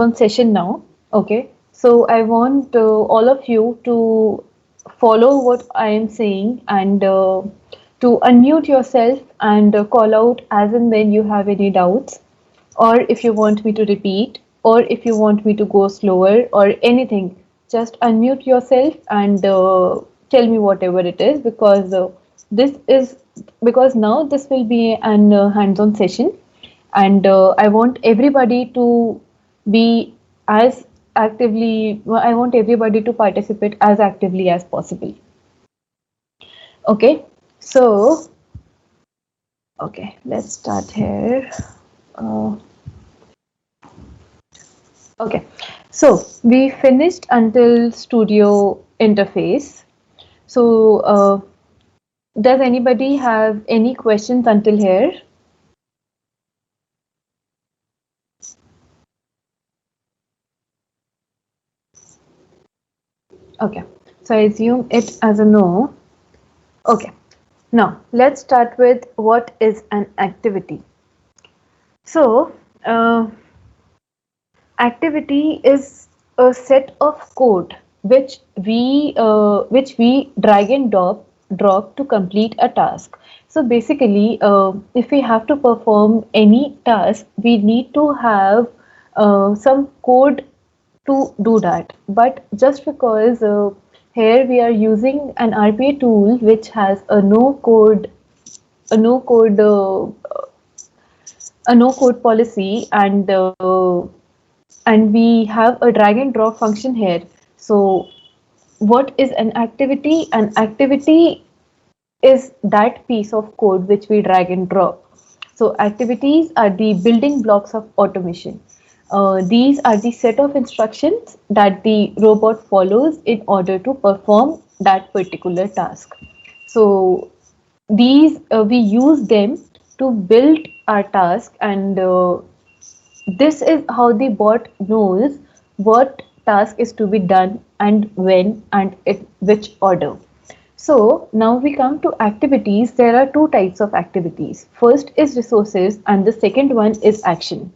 on session now. Okay, so I want all of you to follow what I am saying and to unmute yourself and call out as and when you have any doubts, or if you want me to repeat, or if you want me to go slower, or anything. Just unmute yourself and tell me whatever it is this is because now this will be an hands-on session and I want everybody to be as I want everybody to participate as actively as possible. Okay, so okay, let's start here. uh, okay, so we finished until studio interface. So does anybody have any questions until here? Okay, so I assume it as a no. Okay, now let's start with what is an activity. So, activity is a set of code which we drag and drop to complete a task. So basically, if we have to perform any task, we need to have some code to do that. But just because here we are using an RPA tool which has a no code policy and we have a drag and drop function here. So what is an activity? An activity is that piece of code which we drag and drop. So activities are the building blocks of automation. These are the set of instructions that the robot follows in order to perform that particular task. So these we use them to build our task and this is how the bot knows what task is to be done and when and in which order. So now we come to activities. There are two types of activities. First is resources and the second one is action.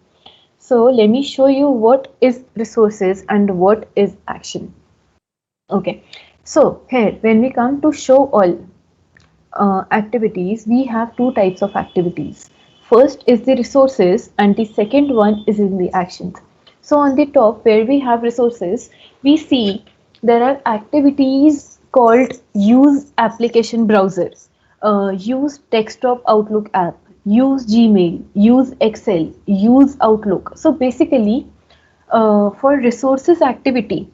So let me show you what is resources and what is action. Okay. So here when we come to show all activities, we have two types of activities. First is the resources and the second one is in the actions. So on the top where we have resources, we see there are activities called use application browser, use desktop Outlook app, use Gmail, use Excel, use Outlook. So basically for resources activities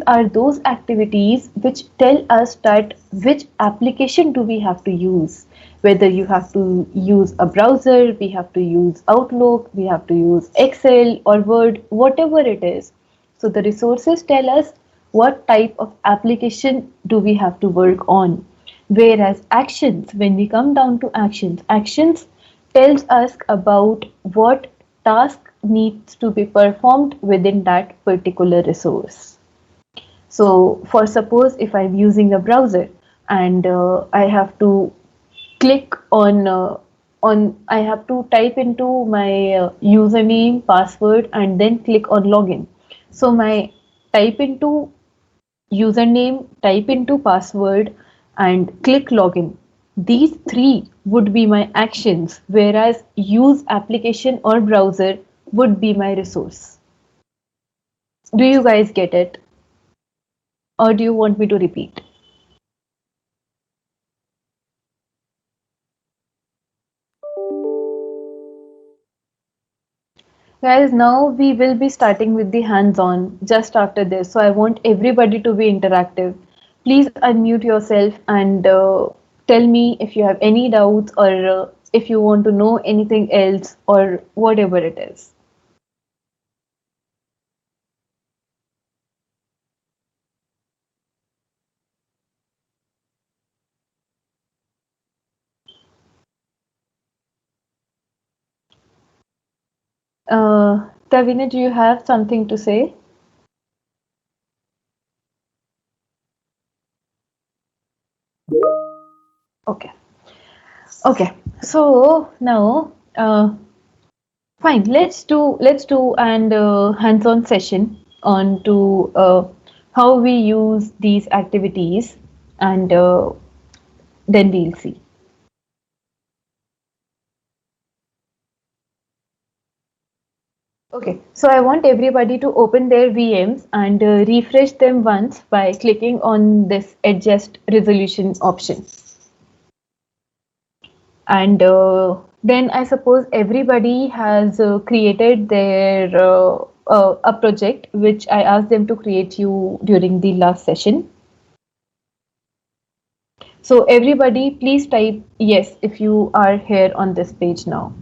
are those activities which tell us that which application do we have to use, whether you have to use a browser, we have to use Outlook, we have to use Excel or Word, whatever it is. So the resources tell us what type of application do we have to work on. Whereas actions, when we come down to actions tells us about what task needs to be performed within that particular resource. So for suppose if I'm using a browser and I have to click on I have to type into my username, password and then click on login. So my type into username, type into password and click login. These three would be my actions, whereas use application or browser would be my resource. Do you guys get it? Or do you want me to repeat? Guys, now we will be starting with the hands-on just after this. So I want everybody to be interactive. Please unmute yourself and tell me if you have any doubts or if you want to know anything else or whatever it is. Tavina, do you have something to say? Okay. Okay. So now Fine. Let's do an hands-on session on to how we use these activities, and then we'll see. Okay, so I want everybody to open their VMs and refresh them once by clicking on this adjust resolution option. And then I suppose everybody has created their a project which I asked them to create you during the last session. So everybody, please type yes if you are here on this page now.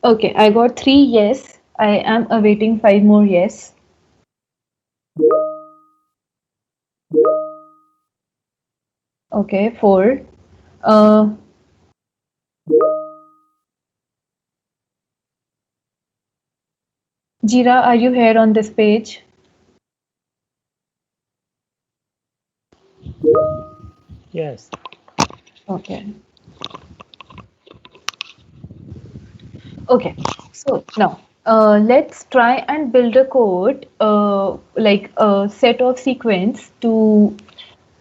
Okay, I got three yes. I am awaiting five more yes. Okay, four. Uh, Jira, are you here on this page? Yes. Okay. Okay. So now let's try and build a code like a set of sequence to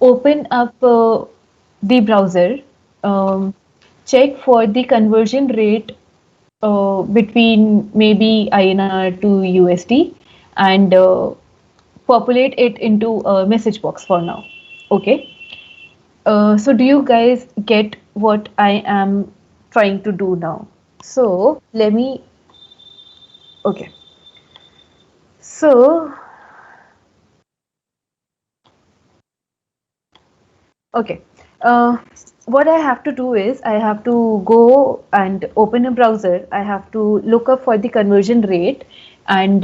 open up the browser, um, check for the conversion rate between maybe INR to USD, and populate it into a message box for now. Okay. So do you guys get what I am trying to do now? So let me. Okay. So okay. Uh, what I have to do is I have to go and open a browser. I have to look up for the conversion rate, and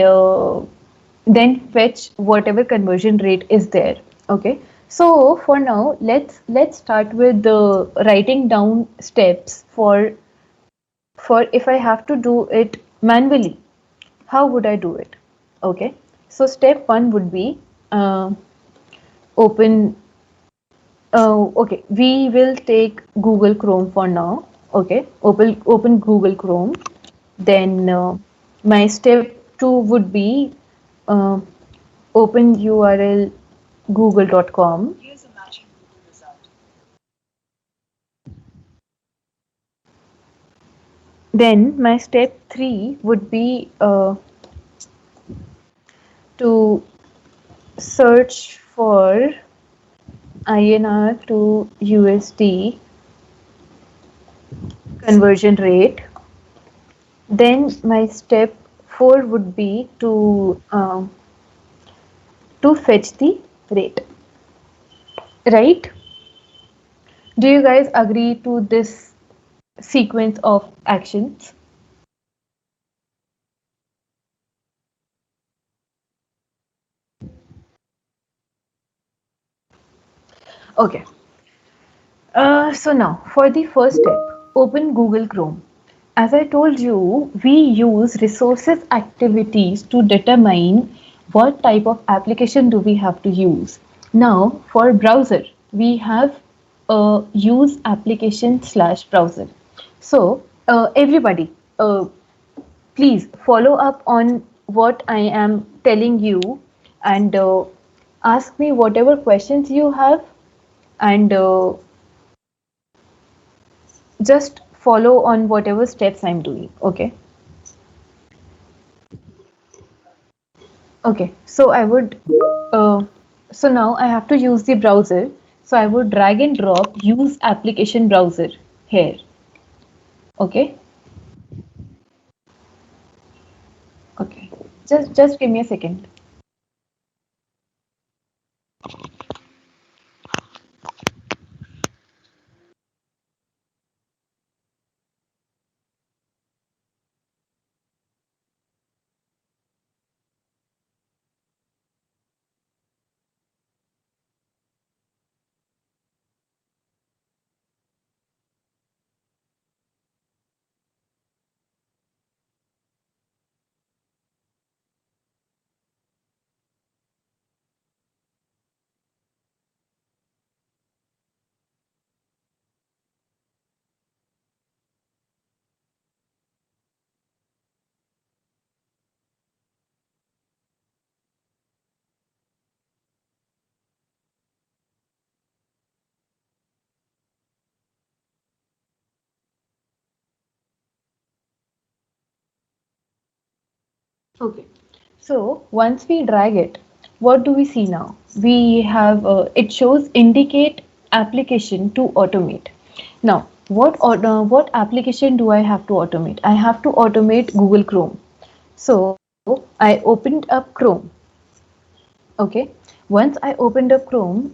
then fetch whatever conversion rate is there. Okay. So for now, let's start with the writing down steps for if I have to do it manually. How would I do it? Okay. So step one would be open. Okay, we will take Google Chrome for now. Okay, open Google Chrome. Then my step two would be uh, open URL google.com. Then my step three would be to search for INR to USD conversion rate. Then my step four would be to fetch the rate. Right? Do you guys agree to this sequence of actions? Okay. So now for the first step, open Google Chrome. As I told you, we use resources activities to determine what type of application do we have to use. Now for browser, we have a use application slash browser. So everybody, please follow up on what I am telling you, and ask me whatever questions you have, and just follow on whatever steps I'm doing. Okay. Okay. So I would, uh, so now I have to use the browser. So I would drag and drop use application browser here. Okay. Okay. Just give me a second. Okay. So once we drag it, what do we see now? We have it shows indicate application to automate. Now, what application do I have to automate? I have to automate Google Chrome. So I opened up Chrome. Okay. Once I opened up Chrome,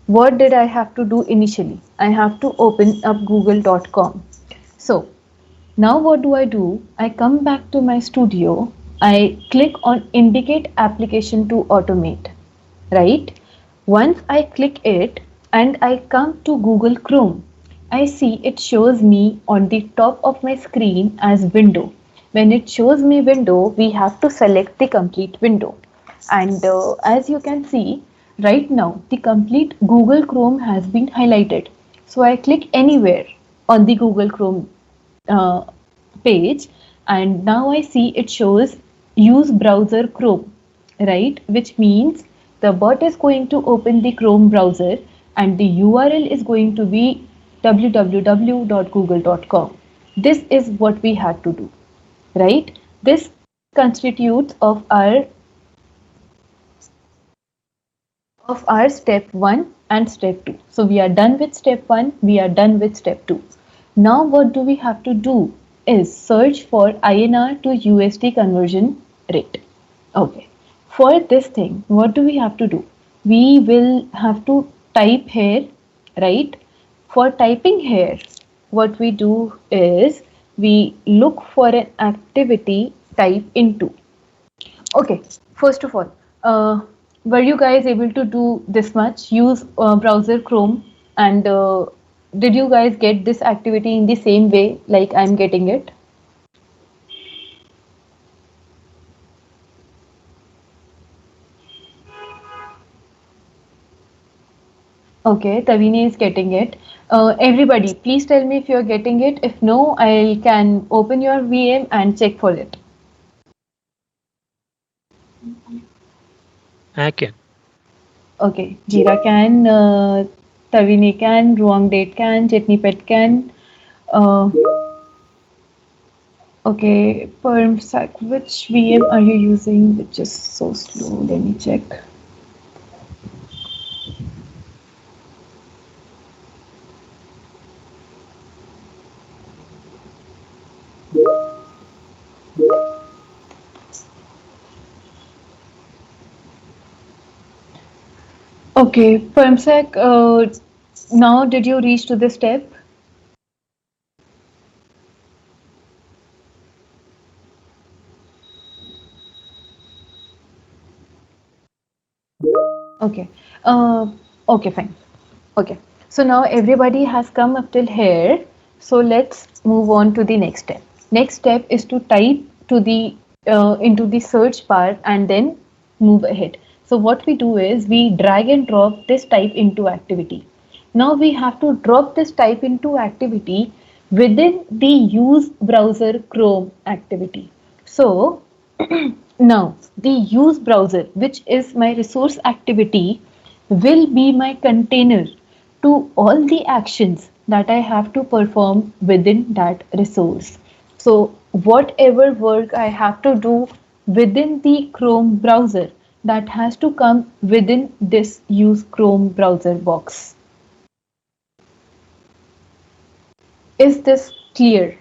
what did I have to do initially? I have to open up google.com. So now what do? I come back to my studio. I click on indicate application to automate, right? Once I click it and I come to Google Chrome, I see it shows me on the top of my screen as window. When it shows me window, we have to select the complete window. And as you can see, right now the complete Google Chrome has been highlighted. So I click anywhere on the Google Chrome uh, page, and now I see it shows use browser Chrome, right? Which means the bot is going to open the Chrome browser and the URL is going to be www.google.com. This is what we had to do, right? This constitutes of our step 1 and step 2. So we are done with step 1, we are done with step 2. Now what do we have to do is search for INR to USD conversion rate. Okay. For this thing, what do we have to do? We will have to type here, right? For typing here, what we do is we look for an activity type into. Okay, first of all, were you guys able to do this much? Use browser Chrome, and did you guys get this activity in the same way like I'm getting it? Okay, Tavini is getting it. Everybody, please tell me if you're getting it. If no, I can open your VM and check for it. I can. Okay, Jira can, Tavini can, Ruang Date can, Jetni Pet can. Uh, Okay, Permsac, which VM are you using? Which is so slow. Let me check. Okay, Permsac, now did you reach to this step? Okay. Okay, fine. Okay. So now everybody has come up till here. So let's move on to the next step. Next step is to type to the into the search bar and then move ahead. So what we do is we drag and drop this type into activity. Now we have to drop this type into activity within the use browser Chrome activity. So now the use browser, which is my resource activity, will be my container to all the actions that I have to perform within that resource. So whatever work I have to do within the Chrome browser, that has to come within this use Chrome browser box. Is this clear?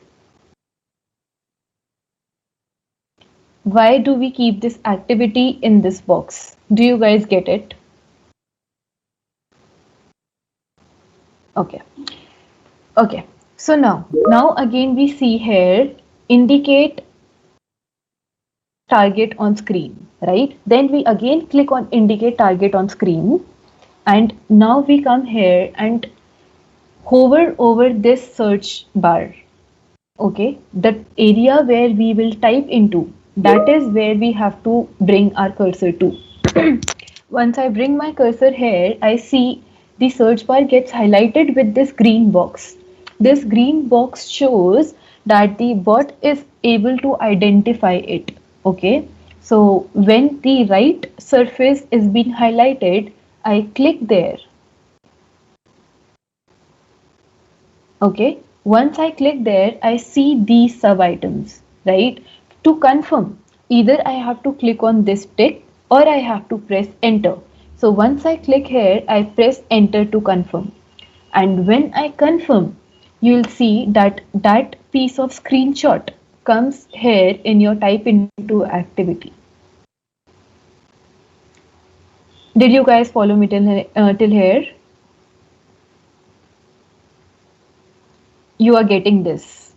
Why do we keep this activity in this box? Do you guys get it? Okay. Okay. So now again we see here indicate target on screen, right? Then we again click on indicate target on screen, and now we come here and hover over this search bar. Okay, the area where we will type into, that is where we have to bring our cursor to. Once I bring my cursor here, I see the search bar gets highlighted with this green box. This green box shows that the bot is able to identify it. Okay, so when the right surface is being highlighted, I click there. Okay, once I click there, I see these sub items, right? To confirm, either I have to click on this tick or I have to press enter. So once I click here, I press enter to confirm. And when I confirm, you'll see that that piece of screenshot comes here in your type into activity. Did you guys follow me till here? You are getting this.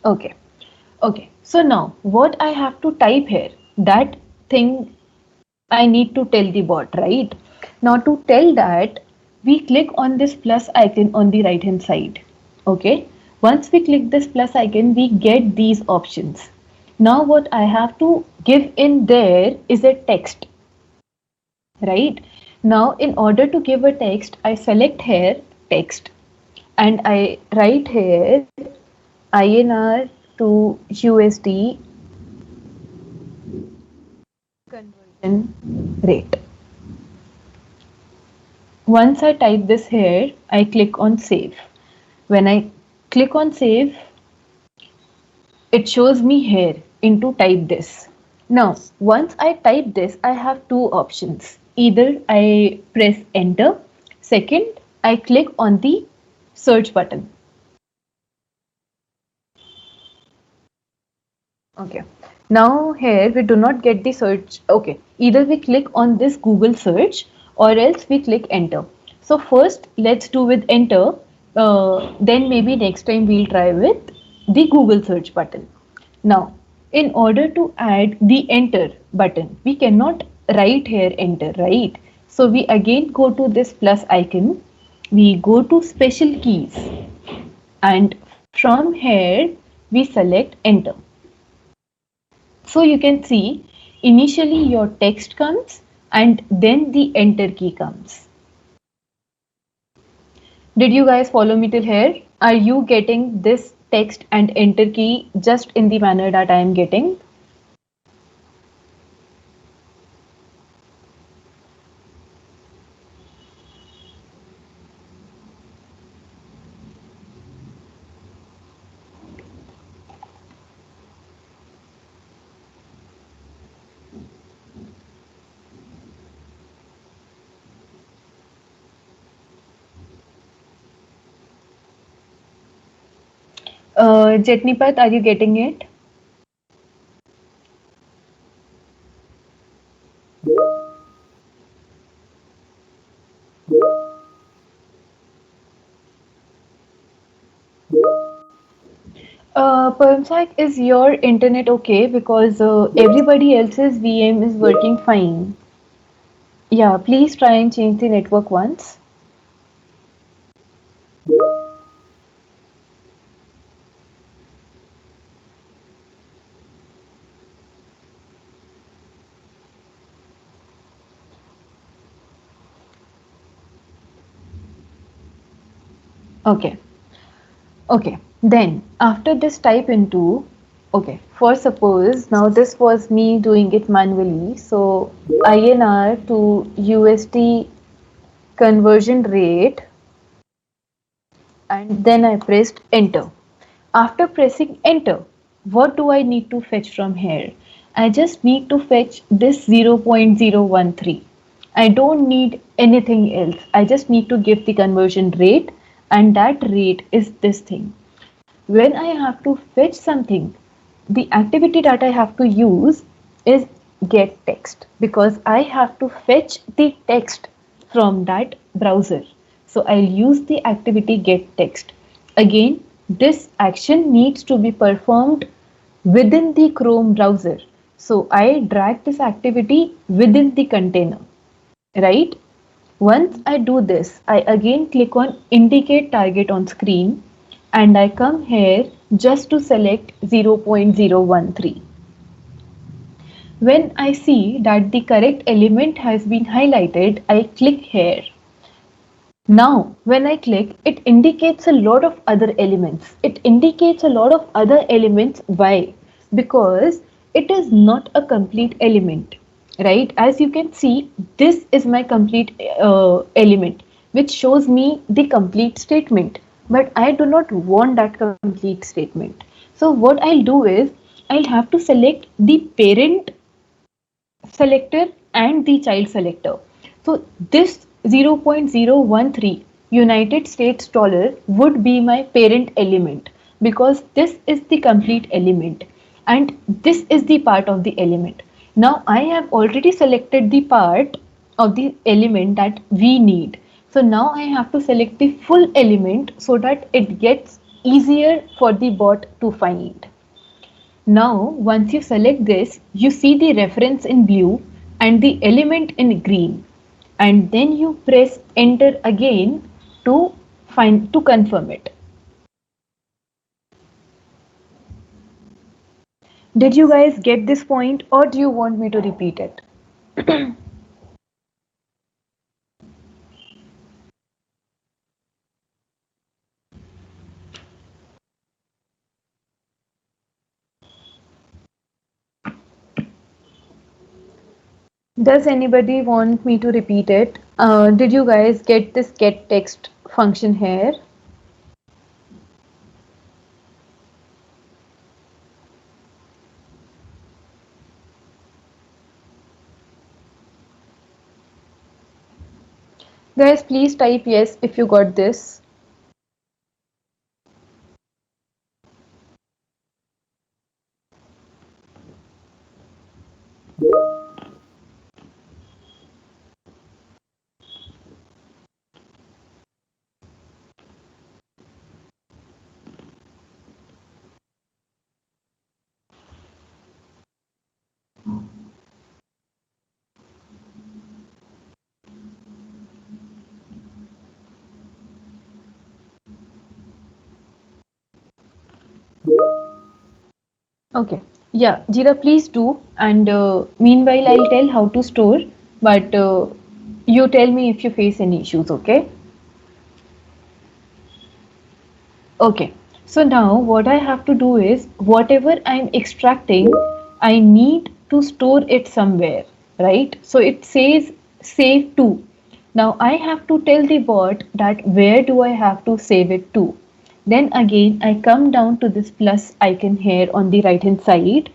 Okay. Okay. So now what I have to type here, that thing I need to tell the bot, right? Now to tell that, we click on this plus icon on the right hand side. Okay. Once we click this plus icon, we get these options. Now what I have to give in there is a text, right? Now in order to give a text, I select here text and I write here INR to USD conversion rate. Once I type this here, I click on save. When I click on save, it shows me here into type this. Now, once I type this, I have two options. Either I press enter, second, I click on the search button. Okay. Now here we do not get the search. Okay. Either we click on this Google search or else we click enter. So first let's do with enter. Then maybe next time we'll try with the Google search button. Now, in order to add the enter button, we cannot write here enter, right? So we again go to this plus icon. We go to special keys and from here we select enter. So you can see initially your text comes and then the enter key comes. Did you guys follow me till here? Are you getting this text and enter key just in the manner that I am getting? Jetnipat, are you getting it? Permsack, is your internet okay? Because everybody else's VM is working fine. Yeah, please try and change the network once. Okay. Okay. Then after this type into, okay, for suppose now this was me doing it manually. So INR to USD conversion rate and then I pressed enter. After pressing enter, what do I need to fetch from here? I just need to fetch this 0.013. I don't need anything else. I just need to give the conversion rate and that rate is this thing. When I have to fetch something, the activity that I have to use is get text because I have to fetch the text from that browser. So I'll use the activity get text. Again, this action needs to be performed within the Chrome browser. So I drag this activity within the container, right? Once I do this, I again click on indicate target on screen and I come here just to select 0.013. When I see that the correct element has been highlighted, I click here. Now, when I click, it indicates a lot of other elements. It indicates a lot of other elements. Why? Because it is not a complete element, right? As you can see, this is my complete element, which shows me the complete statement. But I do not want that complete statement. So what I'll do is, I'll have to select the parent selector and the child selector. So this 0.013 United States dollar would be my parent element, because this is the complete element and this is the part of the element. Now I have already selected the part of the element that we need. So now I have to select the full element so that it gets easier for the bot to find. Now, once you select this, you see the reference in blue and the element in green, and then you press enter again to confirm it. Did you guys get this point, or do you want me to repeat it? Does anybody want me to repeat it? Did you guys get this get text function here? Guys, please type yes if you got this. Okay. Yeah, Jira, please do. And meanwhile, I'll tell how to store, but you tell me if you face any issues, okay? Okay. So now what I have to do is whatever I'm extracting, I need to store it somewhere, right? So it says save to. Now I have to tell the bot that where do I have to save it to. Then again, I come down to this plus icon here on the right hand side,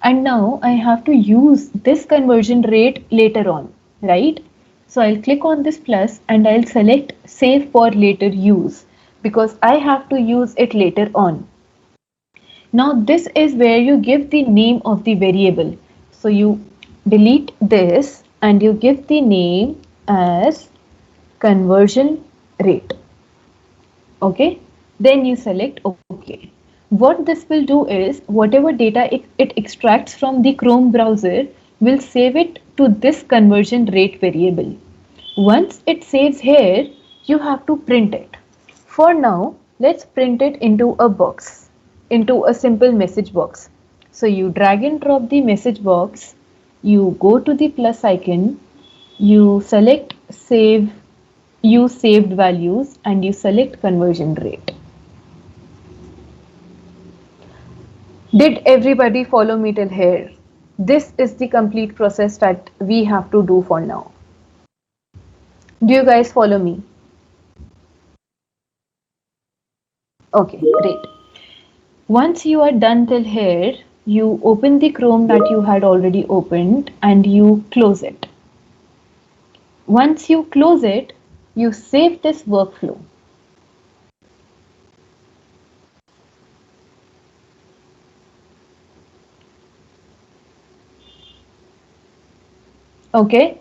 and now I have to use this conversion rate later on, right? So I'll click on this plus and I'll select save for later use, because I have to use it later on. Now this is where you give the name of the variable. So you delete this and you give the name as conversion rate. Okay, then you select OK. What this will do is whatever data it extracts from the Chrome browser will save it to this conversion rate variable. Once it saves here, you have to print it. For now, let's print it into a box, into a simple message box. So you drag and drop the message box, you go to the plus icon, you select save, use saved values, and you select conversion rate. Did everybody follow me till here? This is the complete process that we have to do for now. Do you guys follow me? Okay, great. Once you are done till here, you open the Chrome that you had already opened and you close it. Once you close it, you save this workflow. Okay,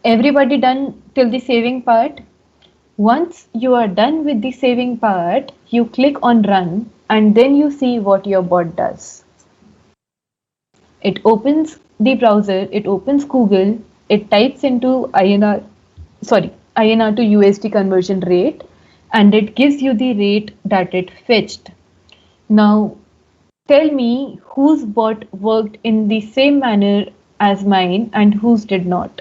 everybody done till the saving part? Once you are done with the saving part, you click on run and then you see what your bot does. It opens the browser, it opens Google, it types into INR to USD conversion rate, and it gives you the rate that it fetched. Now, tell me whose bot worked in the same manner as mine and whose did not.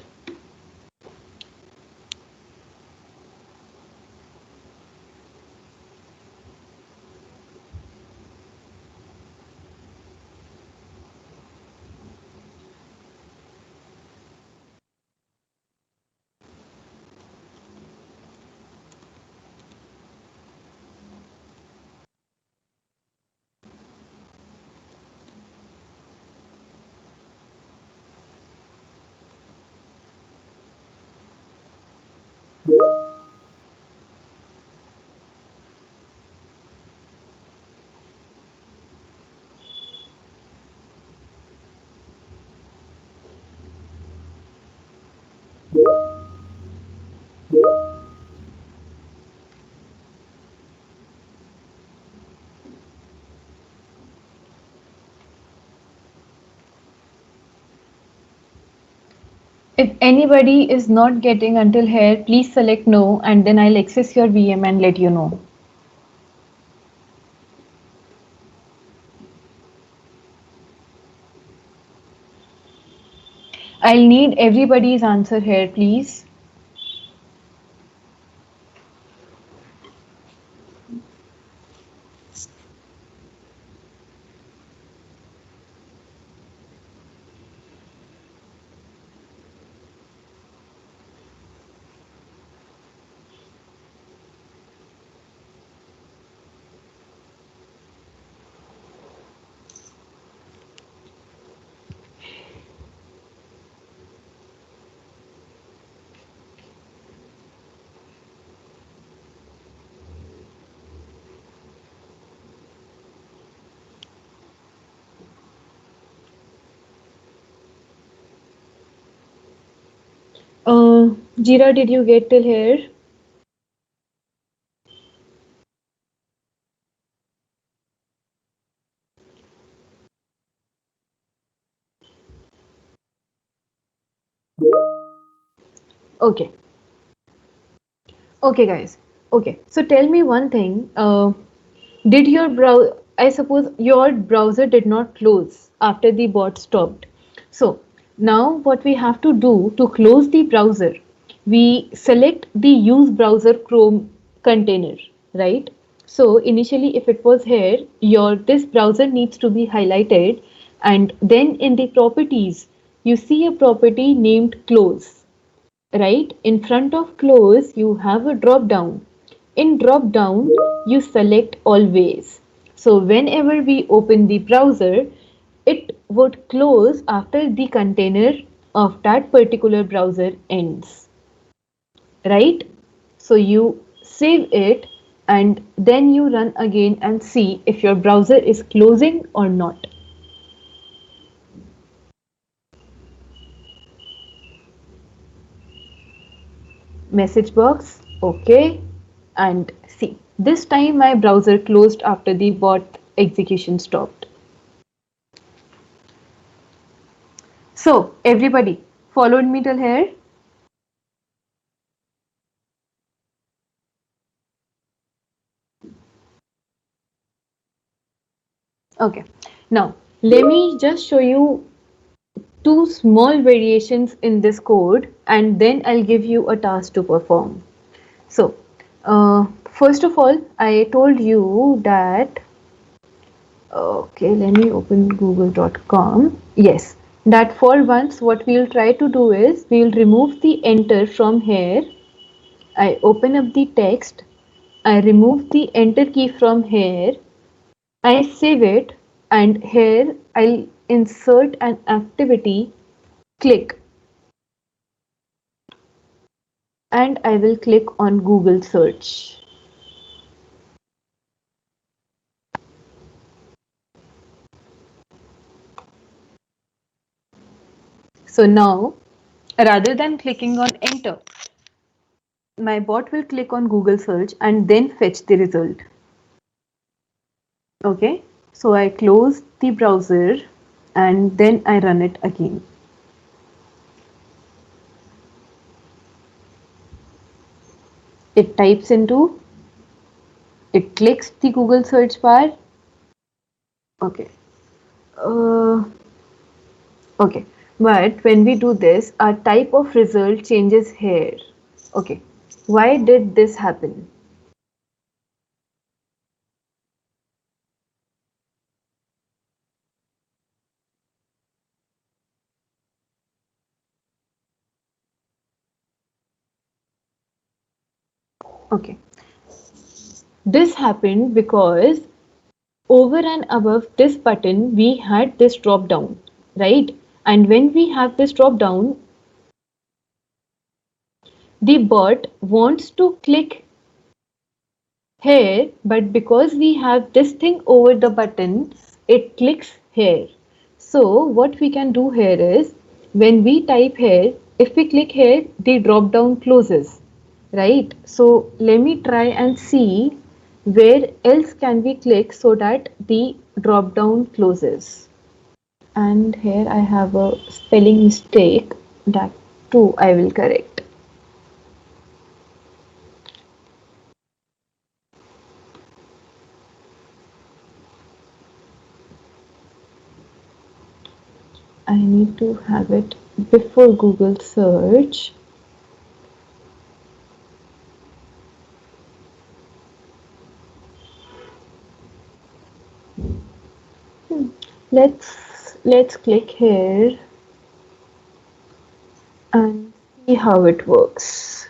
If anybody is not getting until here, please select no and then I'll access your VM and let you know. I'll need everybody's answer here, please. Jira, did you get till here? Okay. Okay, guys. Okay. So tell me one thing. Did your browser, I suppose your browser did not close after the bot stopped. So now what we have to do to close the browser, we select the use browser Chrome container, right? So initially if it was here, your this browser needs to be highlighted and then in the properties, you see a property named close, right? In front of close, you have a drop down. In drop down, you select always. So whenever we open the browser, it would close after the container of that particular browser ends, right? So you save it and then you run again and see if your browser is closing or not. Message box, okay, and see, this time my browser closed after the bot execution stopped. So everybody followed me till here. Okay, now let me just show you two small variations in this code and then I'll give you a task to perform. So first of all, I told you that, okay, let me open google.com. Yes, that for once what we'll try to do is we'll remove the enter from here. I open up the text. I remove the enter key from here. I save it and here I'll insert an activity, click, and I will click on Google search. So now rather than clicking on enter, my bot will click on Google search and then fetch the result. Okay, so I close the browser and then I run it again. It types into, it clicks the Google search bar. Okay. Uh, okay. But when we do this, our type of result changes here. Okay. Why did this happen? Okay. This happened because over and above this button, we had this drop down, right? And when we have this drop down, the bot wants to click here, but because we have this thing over the button, it clicks here. So what we can do here is, when we type here, if we click here, the drop down closes, right? So let me try and see where else can we click so that the drop down closes. And here I have a spelling mistake, that too I will correct. I need to have it before Google search. Let's click here and see how it works.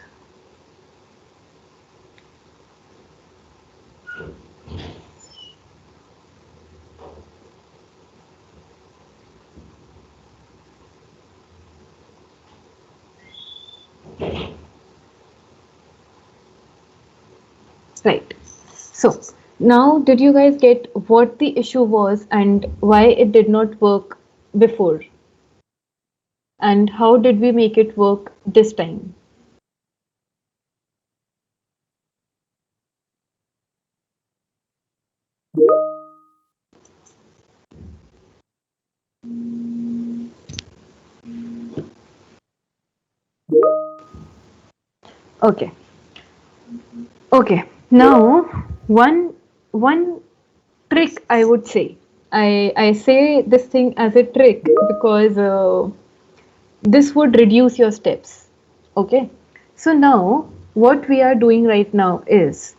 Right. So now did you guys get what the issue was and why it did not work before? And how did we make it work this time? Okay. Okay. Now one trick I would say. I say this thing as a trick because this would reduce your steps. Okay. So now what we are doing right now is,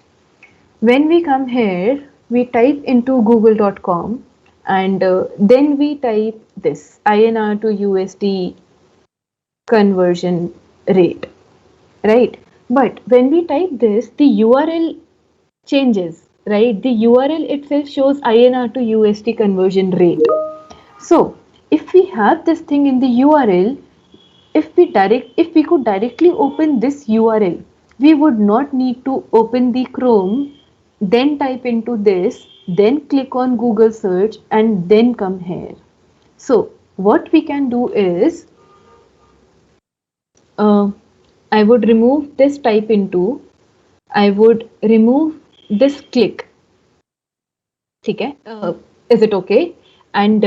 when we come here, we type into google.com and then we type this INR to USD conversion rate, right? But when we type this, the URL changes, right? The URL itself shows INR to USD conversion rate. So if we have this thing in the URL, if we could directly open this URL, we would not need to open the Chrome, then type into this, then click on Google search and then come here. So what we can do is, uh, I would remove this type into, I would remove this click. ठीक है? Is it okay? And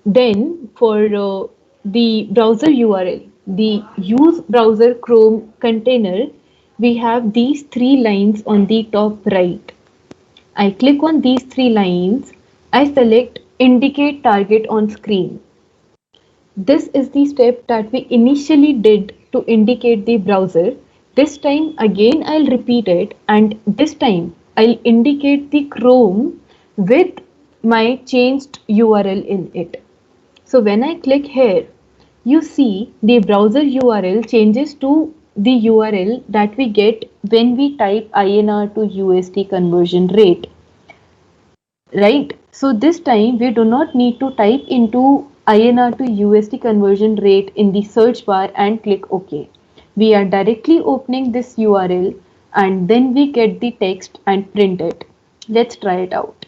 then for the browser URL, the use browser Chrome container, we have these three lines on the top right. I click on these three lines. I select indicate target on screen. This is the step that we initially did to indicate the browser. This time again I'll repeat it, and this time I'll indicate the Chrome with my changed URL in it. So when I click here, you see the browser URL changes to the URL that we get when we type INR to USD conversion rate. Right. So this time we do not need to type into INR to USD conversion rate in the search bar and click OK. We are directly opening this URL and then we get the text and print it. Let's try it out.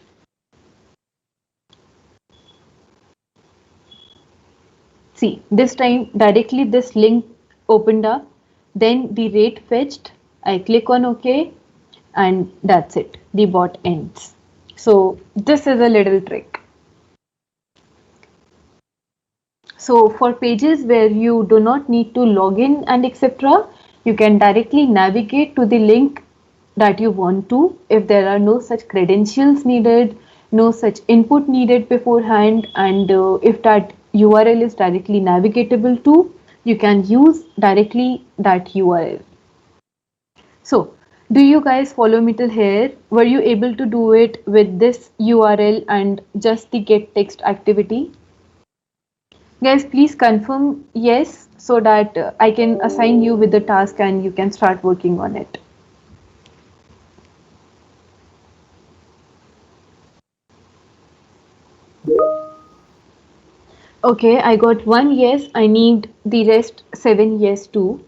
See, this time directly this link opened up, then the rate fetched. I click on OK and that's it. The bot ends. So this is a little trick. So for pages where you do not need to log in and etc., you can directly navigate to the link that you want to. If there are no such credentials needed, no such input needed beforehand, and if that URL is directly navigatable to, you can use directly that URL. So do you guys follow me till here? Were you able to do it with this URL and just the get text activity? Guys, please confirm yes so that I can assign you with the task and you can start working on it. Okay, I got one yes. I need the rest 7 yes too.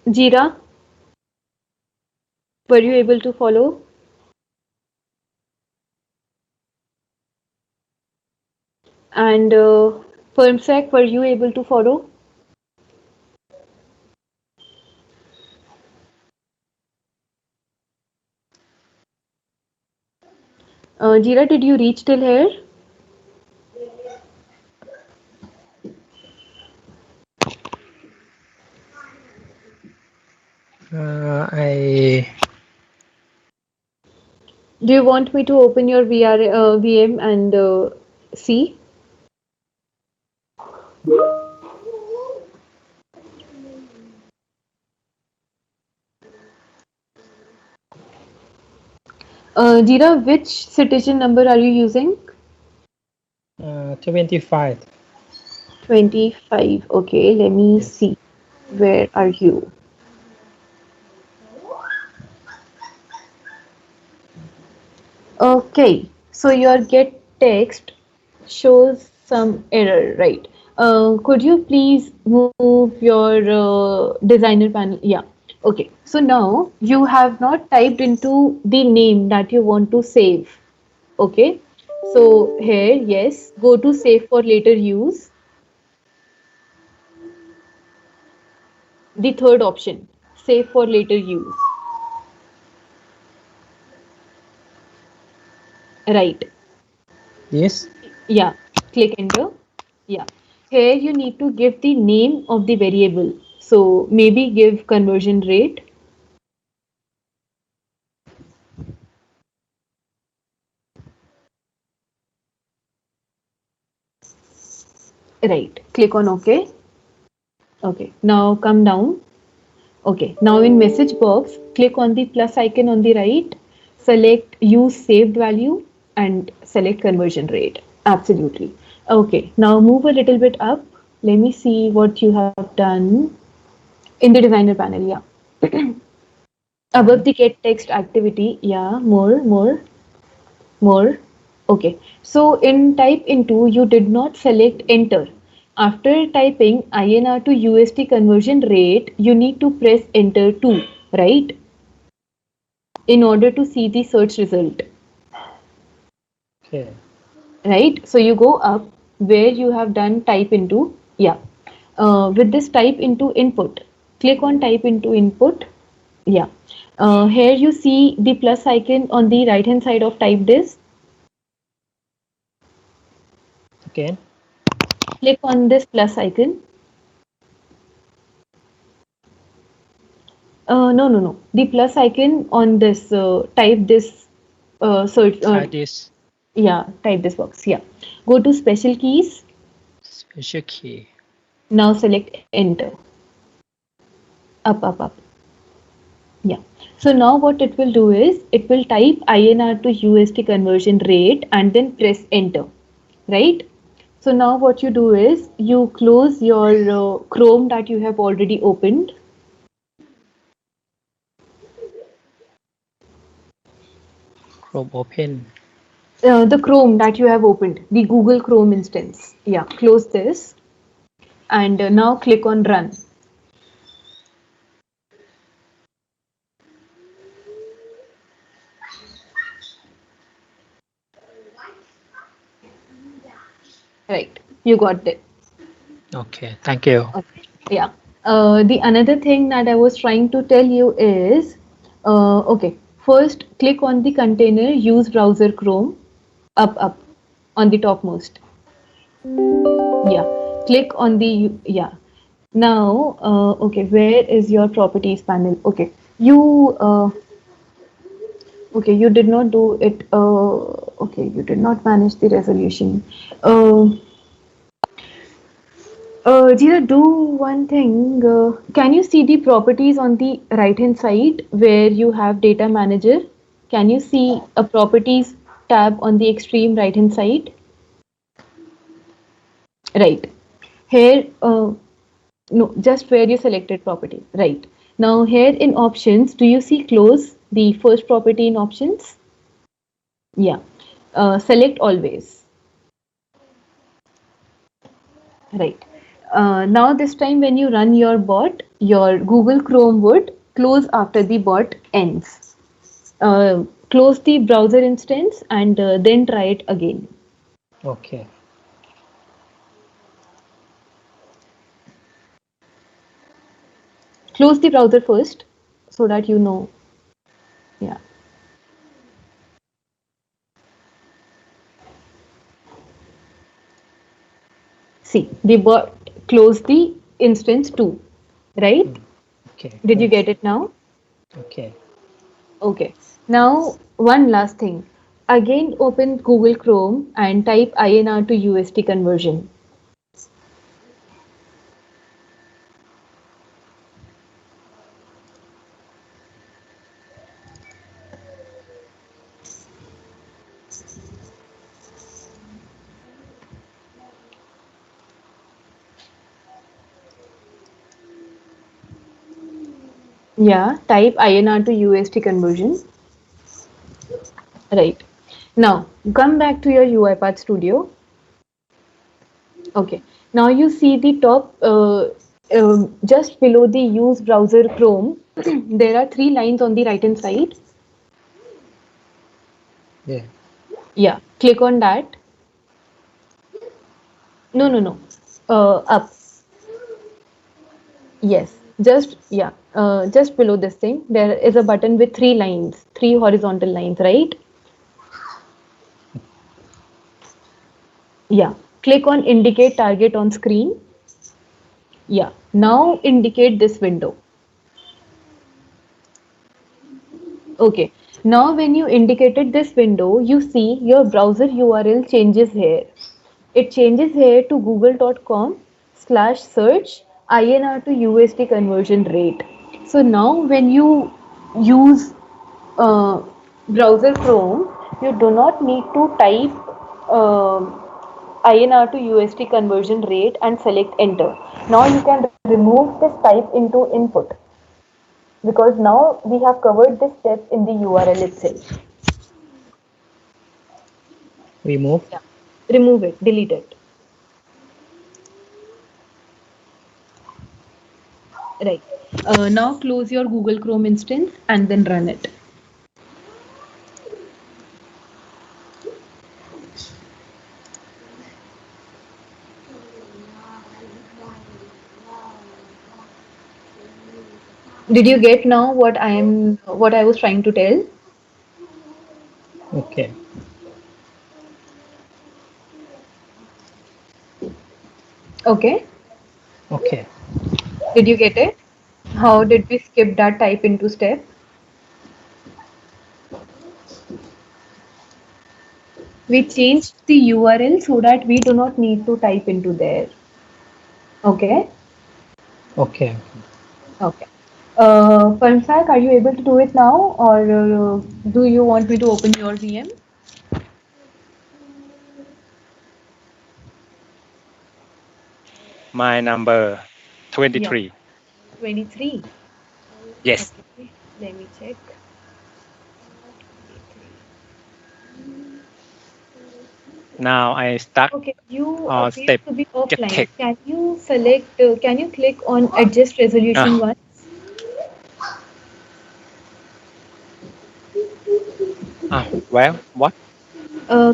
Jira, were you able to follow? And Firmsec, were you able to follow? Jira, did you reach till here? I Do you want me to open your VM and see? Jira, which citizen number are you using? 25. 25. Okay, let me Yes. see. Where are you? Okay, so your get text shows some error, right? Could you please move your designer panel? Yeah. Okay. So now you have not typed into the name that you want to save. Okay. So here, yes, go to save for later use. The third option, save for later use. Right. Yes. Yeah. Click enter. Yeah. Here you need to give the name of the variable. So maybe give conversion rate. Right. Click on OK. Okay. Now come down. Okay. Now in message box, click on the plus icon on the right. Select use saved value and select conversion rate. Absolutely. Okay. Now move a little bit up. Let me see what you have done in the designer panel. Yeah. Above the get text activity. Yeah. More. Okay. So in type into, you did not select enter. After typing INR to USD conversion rate, you need to press enter too, right? In order to see the search result, Okay. right? So you go up where you have done type into, yeah. With this type into input, click on type into input, yeah. Here you see the plus icon on the right hand side of type this. Again. Click on this plus icon. No. The plus icon on this, type this, search, This yeah, type this box. Yeah. Go to special keys. special key. Now select enter. Up. Yeah. So now what it will do is it will type INR to USD conversion rate and then press enter. Right? So now what you do is you close your Chrome that you have already opened. Chrome open. The Chrome that you have opened, the Google Chrome instance. Yeah, close this and now click on run. Right, you got it. Okay. Thank you. Okay. Yeah. The another thing that I was trying to tell you is, okay, first click on the container, use browser Chrome, up, on the topmost. Yeah. Click on the, yeah. Now, okay, where is your properties panel? Okay. Okay, you did not do it. Okay, you did not manage the resolution. Uh, Jira, do one thing. Can you see the properties on the right hand side where you have data manager? Can you see a properties tab on the extreme right hand side? Right. Here, no, just where you selected property. Right. Now here in options, do you see close the first property in options? Yeah. Select always. Right. Now this time when you run your bot, your Google Chrome would close after the bot ends. Close the browser instance and then try it again. Okay. Close the browser first so that you know. Yeah. See, the bot closed the instance too, right? Okay. Did you Yes. get it now? Okay. Okay. Now, one last thing. Again, open Google Chrome and type INR to USD conversion. Yeah, type INR to USD conversion. Right. Now, come back to your UiPath Studio. Okay. Now you see the top, just below the use browser Chrome, there are three lines on the right hand side. Yeah. Yeah. Click on that. No, no, no. Up. Yes. Just, yeah. Just below this thing, there is a button with three lines, three horizontal lines, right? Yeah. Click on indicate target on screen. Yeah. Now indicate this window. Okay. Now when you indicated this window, you see your browser URL changes here. It changes here to google.com/search INR to USD conversion rate. So now when you use uh, browser Chrome, you do not need to type INR to USD conversion rate and select enter. Now you can remove this type into input because now we have covered this step in the URL itself. Remove. Yeah. Remove it, delete it. Right. Now close your Google Chrome instance and then run it. Did you get now what I was trying to tell? Okay. Okay. Okay. Did you get it? How did we skip that type into step? We changed the URL so that we do not need to type into there. Okay. Okay. Okay. Pansak, are you able to do it now, or do you want me to open your VM? My number Yeah, 23. 23. Yes. Okay, let me check. 23. Now I start Okay, you on appear step to be get offline. tech. Can you click on adjust resolution Ah, once? well, what?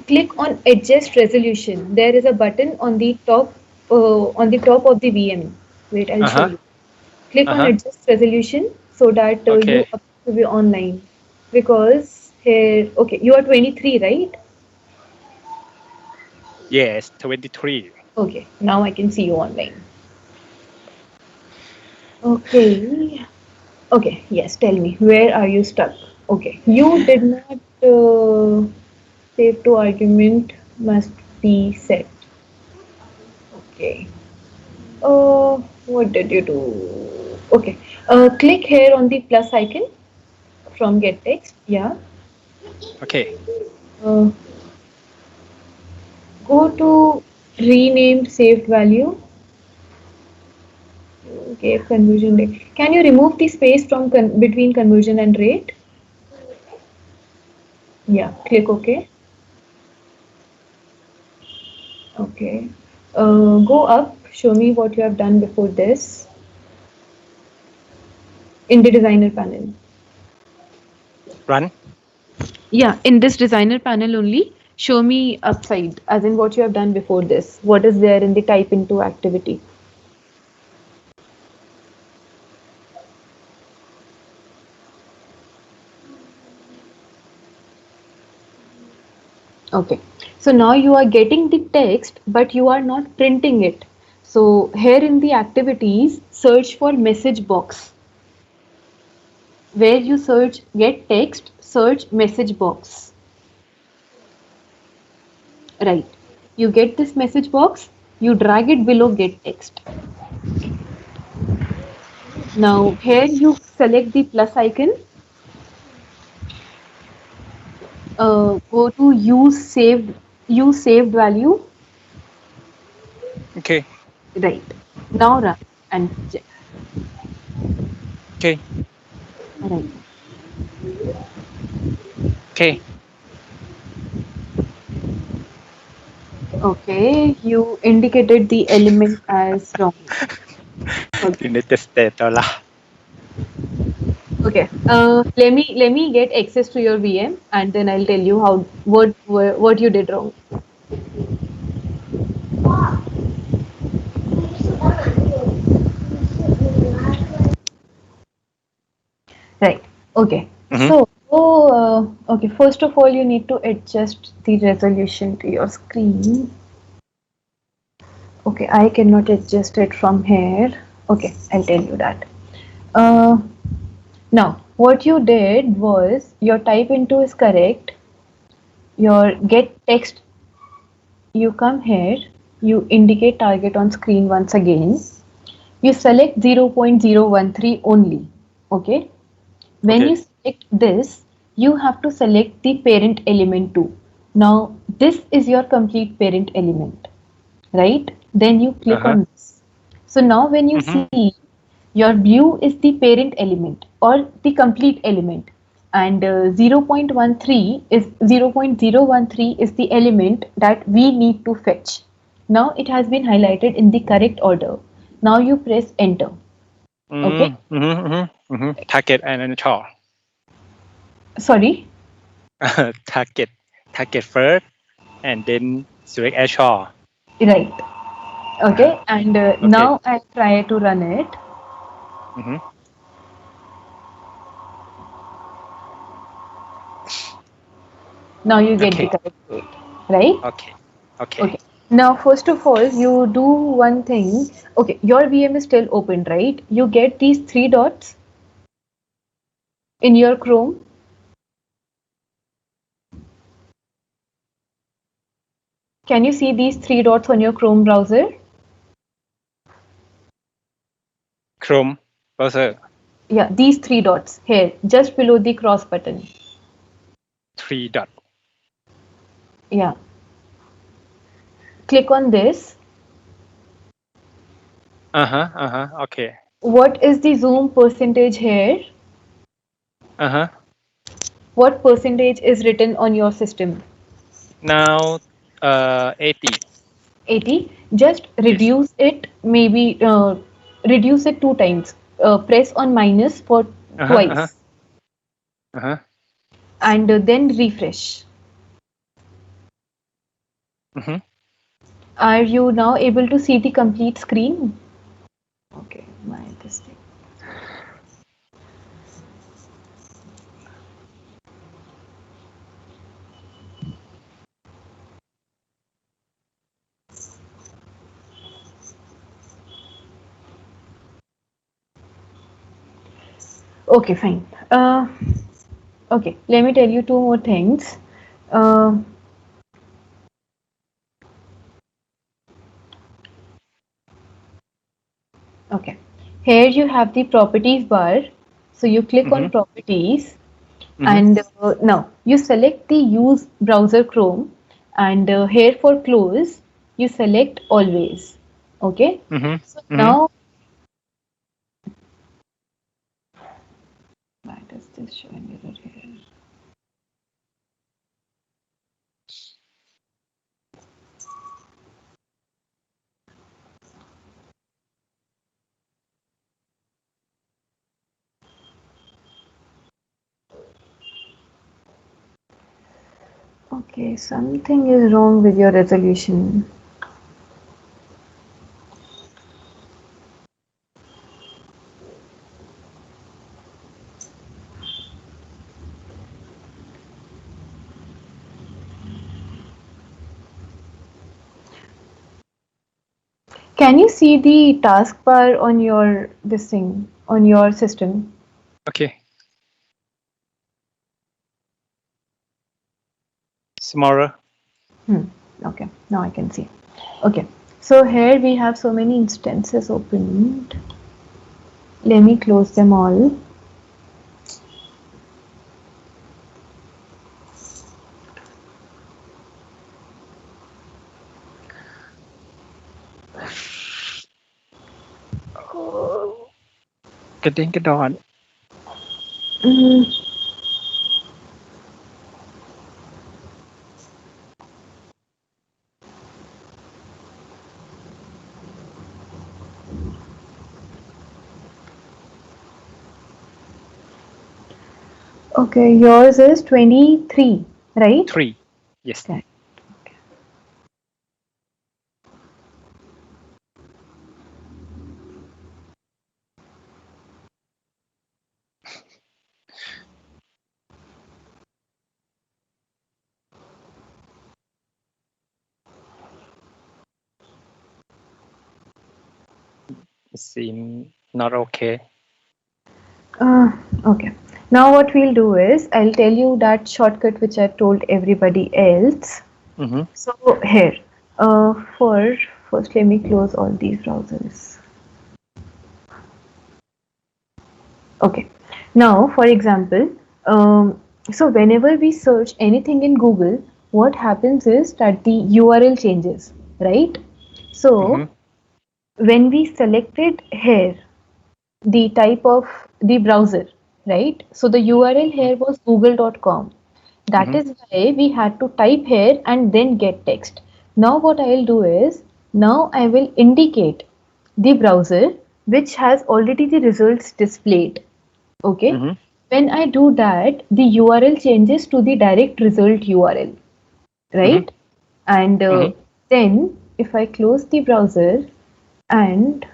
Click on adjust resolution. There is a button on the top of the VM. Wait, I'll Uh show huh. you. Click Uh on huh. adjust resolution so that you Okay. appear to be online. Because here, okay, you are 23, right? Yes, 23. Okay, now I can see you online. Okay. Okay, yes, tell me, where are you stuck? Okay, you did not save to argument must be set. Okay. What did you do? Okay. Click here on the plus icon from get text. Yeah. Okay. Uh, Go to renamed saved value. Okay, conversion rate. Can you remove the space from between conversion and rate? Yeah. Click OK. Okay. Go up Show me what you have done before this in the designer panel. Run. Yeah, in this designer panel only, show me upside, as in what you have done before this. What is there in the type into activity? Okay, so now you are getting the text, but you are not printing it. So here in the activities, search for message box. Where you search get text, search message box. Right. You get this message box, you drag it below get text. Now here you select the plus icon, go to use saved value. Okay. Right. Now run and check. Okay. Right. Okay. Okay, you indicated the element as wrong. Okay. United States dollar. Okay. Let me get access to your VM and then I'll tell you how what you did wrong. Right. Okay. Mm-hmm. Okay. First of all, you need to adjust the resolution to your screen. Okay, I cannot adjust it from here. Okay, I'll tell you that. Uh, Now, what you did was your type into is correct. Your get text, you come here, you indicate target on screen once again. You select 0.013 only. Okay. When you Okay. select this, you have to select the parent element too. Now, this is your complete parent element, right? Then you click Uh-huh. on this. So now when you Mm-hmm. see your blue is the parent element or the complete element and 0.13 is the element that we need to fetch. Now it has been highlighted in the correct order. Now you press enter. Okay. Mm-hmm. Mm-hmm. Mm-hmm. Target and initial. Sorry. Target. Target first and then select actual. Right. Uh-huh. Okay. And Okay. now I try to run it. Mm-hmm. Now you get the Okay. correct rate. Right. Okay. Okay. Okay. Now, first of all, you do one thing. Okay, your VM is still open, right? You get these three dots in your Chrome. Can you see these three dots on your Chrome browser? Chrome browser. Yeah, these three dots here, just below the cross button. Three dot. Yeah. Click on this. Uh-huh. Uh-huh. Okay. What is the zoom percentage here? Uh-huh. What percentage is written on your system? Now 80. 80. Just Yes. reduce it, maybe reduce it two times. Press on minus for Uh-huh. Uh-huh. twice Uh-huh. and then refresh. Mm-hmm. Are you now able to see the complete screen? Okay, my this thing. Okay, fine. Okay, let me tell you two more things. Uh, okay, here you have the properties bar. So you click Mm-hmm. on properties Mm-hmm. and now you select the use browser Chrome and here for close you select always. Okay, Mm-hmm. so Mm-hmm. now why does this show an error here? Okay, something is wrong with your resolution. Can you see the taskbar on your this thing on your system? Okay. Smaller. Hmm. Okay, now I can see. Okay, so here we have so many instances opened. Let me close them all. Getting it on. Mm, okay, yours is 23, right? 3. Yes. Okay. Seem not okay. Okay. Now what we'll do is I'll tell you that shortcut which I've told everybody else. Mm-hmm. So here, for first let me close all these browsers. Okay. Now, for example, so whenever we search anything in Google, what happens is that the URL changes, right? Mm-hmm. So when we selected here the type of the browser, right? So the URL here was google.com. That Mm-hmm. is why we had to type here and then get text. Now what I'll do is, now I will indicate the browser which has already the results displayed. Okay. Mm-hmm. When I do that, the URL changes to the direct result URL, Mm-hmm. right? And Mm-hmm. then if I close the browser and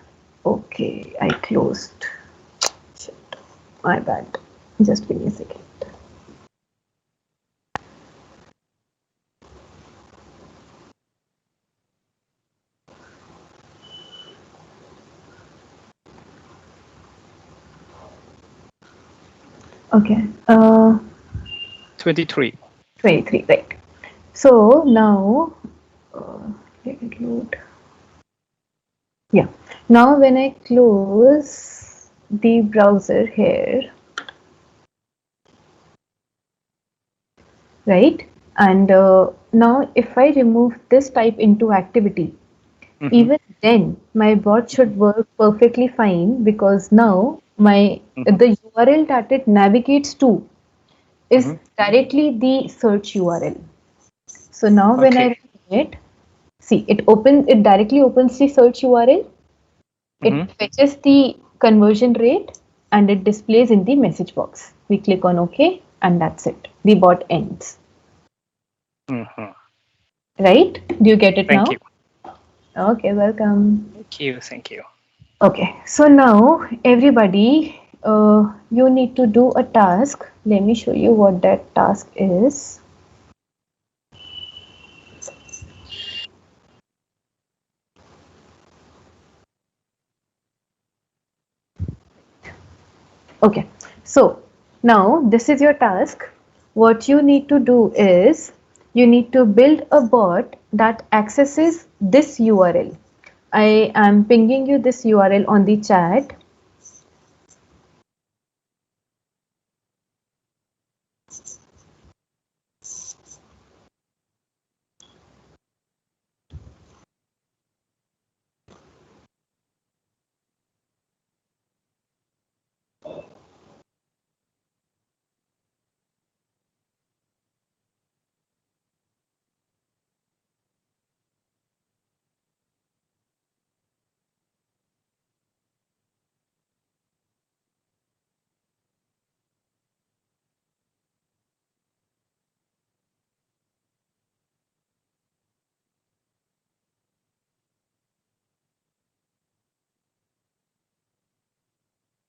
okay, I closed. Shit, my bad. Just give me a second. Okay, 23. 23, right. So now, let it load. Yeah. Now when I close the browser here, right? And now if I remove this type into activity, Mm-hmm. even then my bot should work perfectly fine because now my Mm-hmm. the URL that it navigates to is Mm-hmm. directly the search URL. So now when I Okay. run it, see it directly opens the search URL. Mm-hmm. It fetches the conversion rate and it displays in the message box. We click on OK and that's it. The bot ends. Mm-hmm. Right? Do you get it Thank now? you. Okay, welcome. Thank you. Thank you. Okay, so now everybody, you need to do a task. Let me show you what that task is. Okay, so now this is your task. What you need to do is you need to build a bot that accesses this URL. I am pinging you this URL on the chat.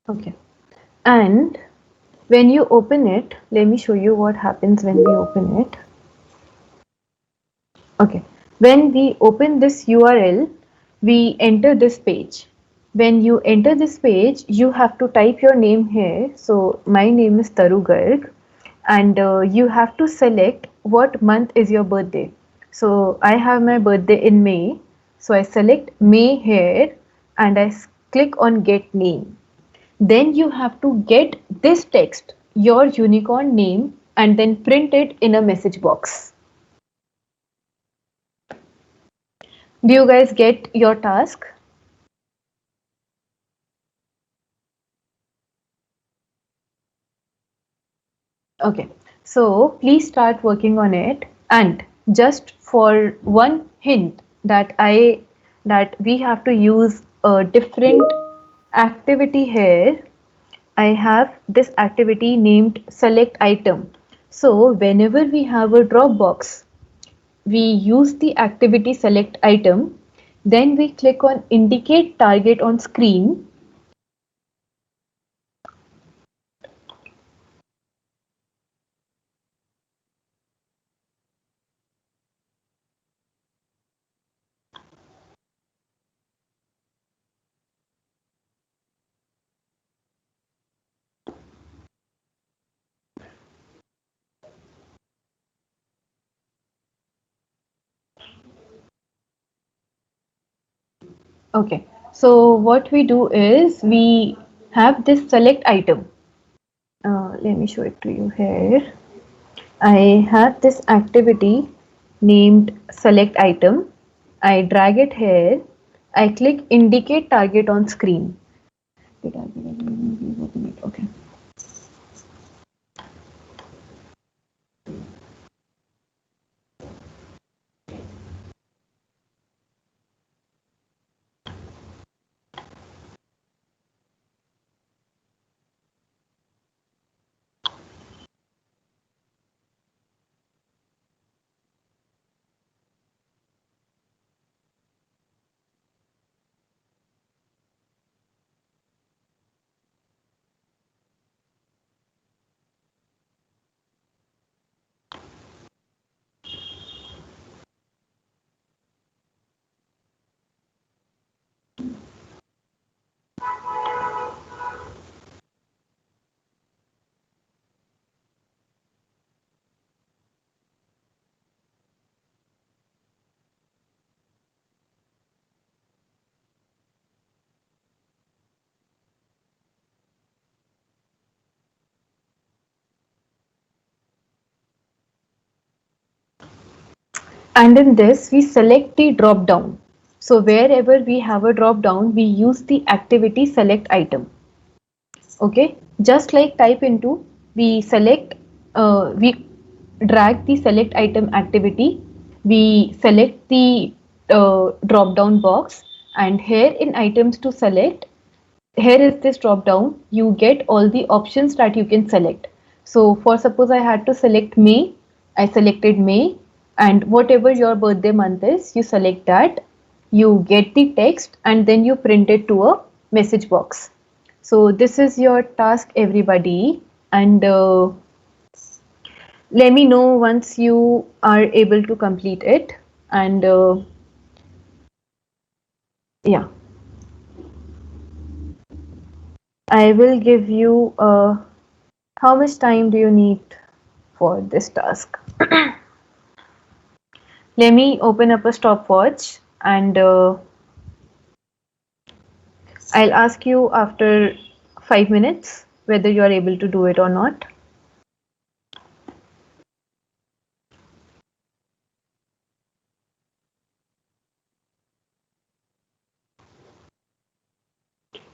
Okay. And when you open it, let me show you what happens when we open it. Okay. When we open this URL, we enter this page. When you enter this page, you have to type your name here. So my name is Taru Garg, and you have to select what month is your birthday. So I have my birthday in May. So I select May here and I click on get name. Then you have to get this text, your unicorn name, and then print it in a message box. Do you guys get your task? Okay, so please start working on it. And just for one hint that we have to use a different activity here. I have this activity named select item. So whenever we have a Dropbox, we use the activity select item. Then we click on indicate target on screen. Okay, so what we do is we have this select item. Let me show it to you here. I have this activity named select item. I drag it here. I click indicate target on screen. Okay. And in this, we select the drop down. So wherever we have a drop down, we use the activity select item. Okay, just like type into, we drag the select item activity, we select the drop down box, and here in items to select, here is this drop down, you get all the options that you can select. So for suppose I had to select May, I selected May, and whatever your birthday month is, you select that, you get the text and then you print it to a message box. So this is your task, everybody, and let me know once you are able to complete it. And yeah, I will give you how much time do you need for this task? Let me open up a stopwatch and I'll ask you after 5 minutes whether you are able to do it or not.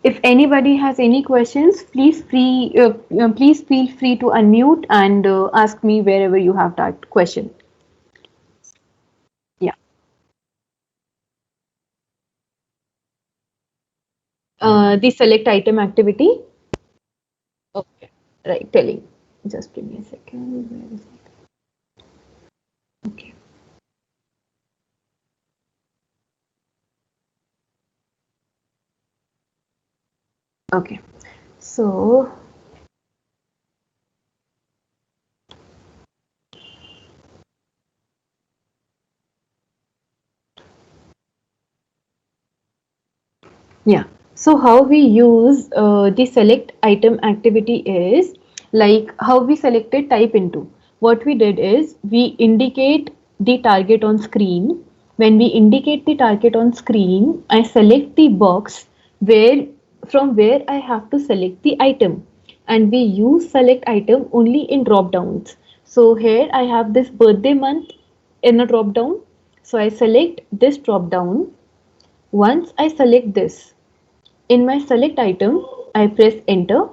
If anybody has any questions, please feel free to unmute and ask me wherever you have that question. Yeah. The select item activity. Okay. Right. Telling. Just give me a second. Where is it? Okay. Okay. So yeah. So how we use the select item activity is like how we selected type into. What we did is we indicate the target on screen. When we indicate the target on screen, I select the box where from where I have to select the item, and we use select item only in drop downs. So here I have this birthday month in a drop down. So I select this drop down. Once I select this, in my select item, I press enter.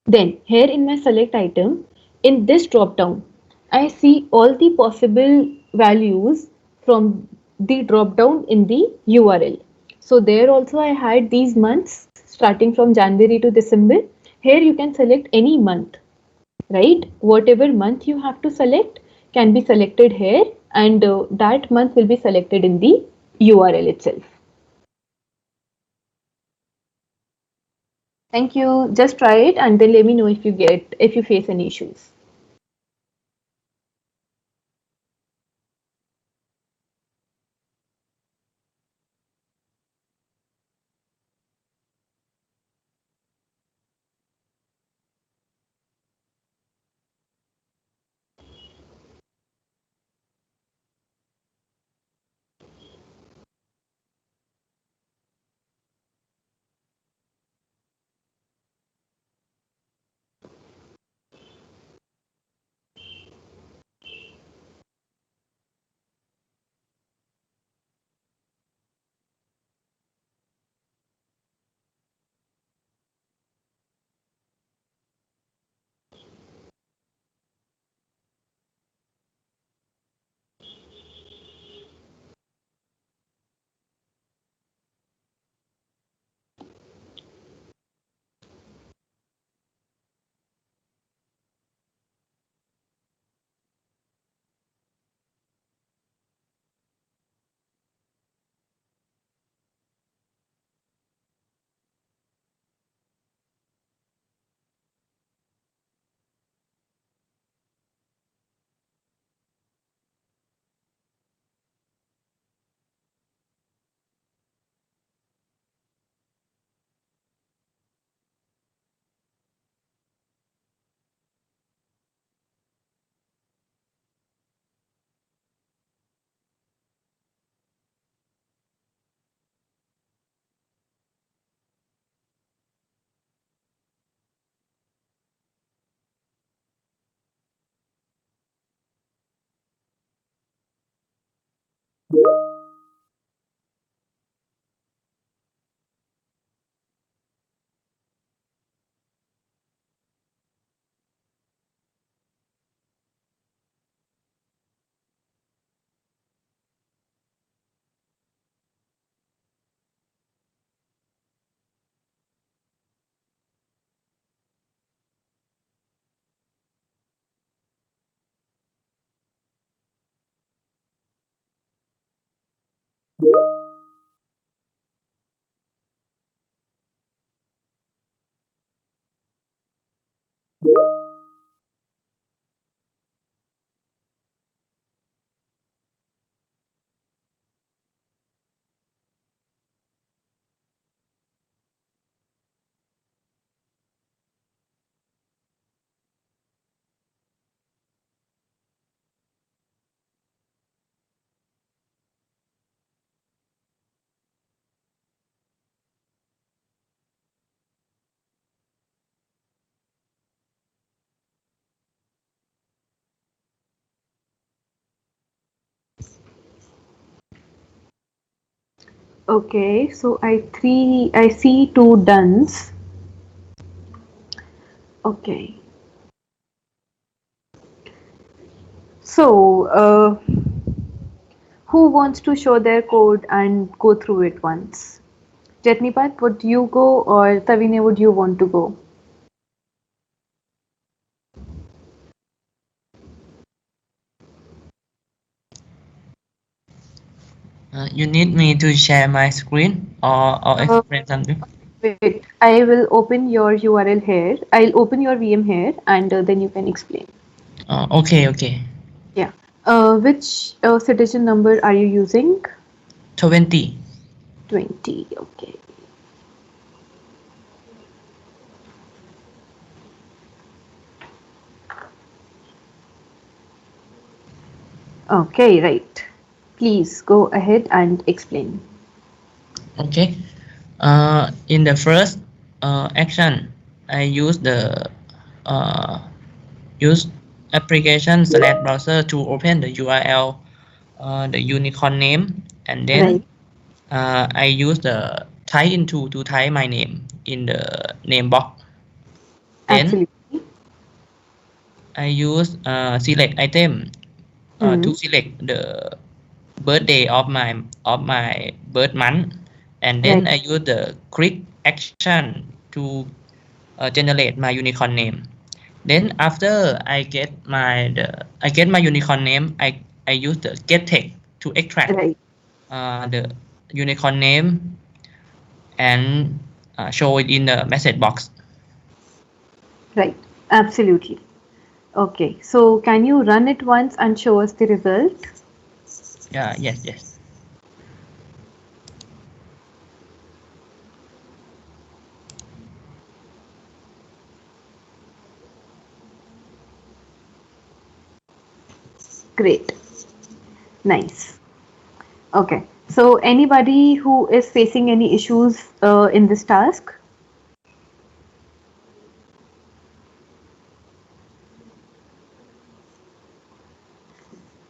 Then here in my select item, in this drop down, I see all the possible values from the drop down in the URL. So there also I had these months starting from January to December. Here you can select any month, right? Whatever month you have to select can be selected here, and that month will be selected in the URL itself. Thank you. Just try it and then let me know if you face any issues. Okay, so I see two duns. Okay. So who wants to show their code and go through it once? Jetnipat, would you go, or Tavine, would you want to go? You need me to share my screen or Uh, explain something? Wait, I will open your URL here. I'll open your VM here, and then you can explain. Okay, okay. Yeah. Which citizen number are you using? 20. 20. Okay. Okay, right. Please go ahead and explain. Okay. In the first action, I use the uh, use application slash browser to open the URL, the unicorn name, and then Right. I use the type into to type my name in the name box. Then Absolutely. I use select item Hmm. to select the birthday of my birth month, and then Right. I use the click action to generate my unicorn name. Then after I get my unicorn name, I use the get text to extract Right. the unicorn name and show it in the message box. Right. Absolutely. Okay. So can you run it once and show us the result? Yeah, yes, yes. Great. Nice. Okay. So anybody who is facing any issues in this task?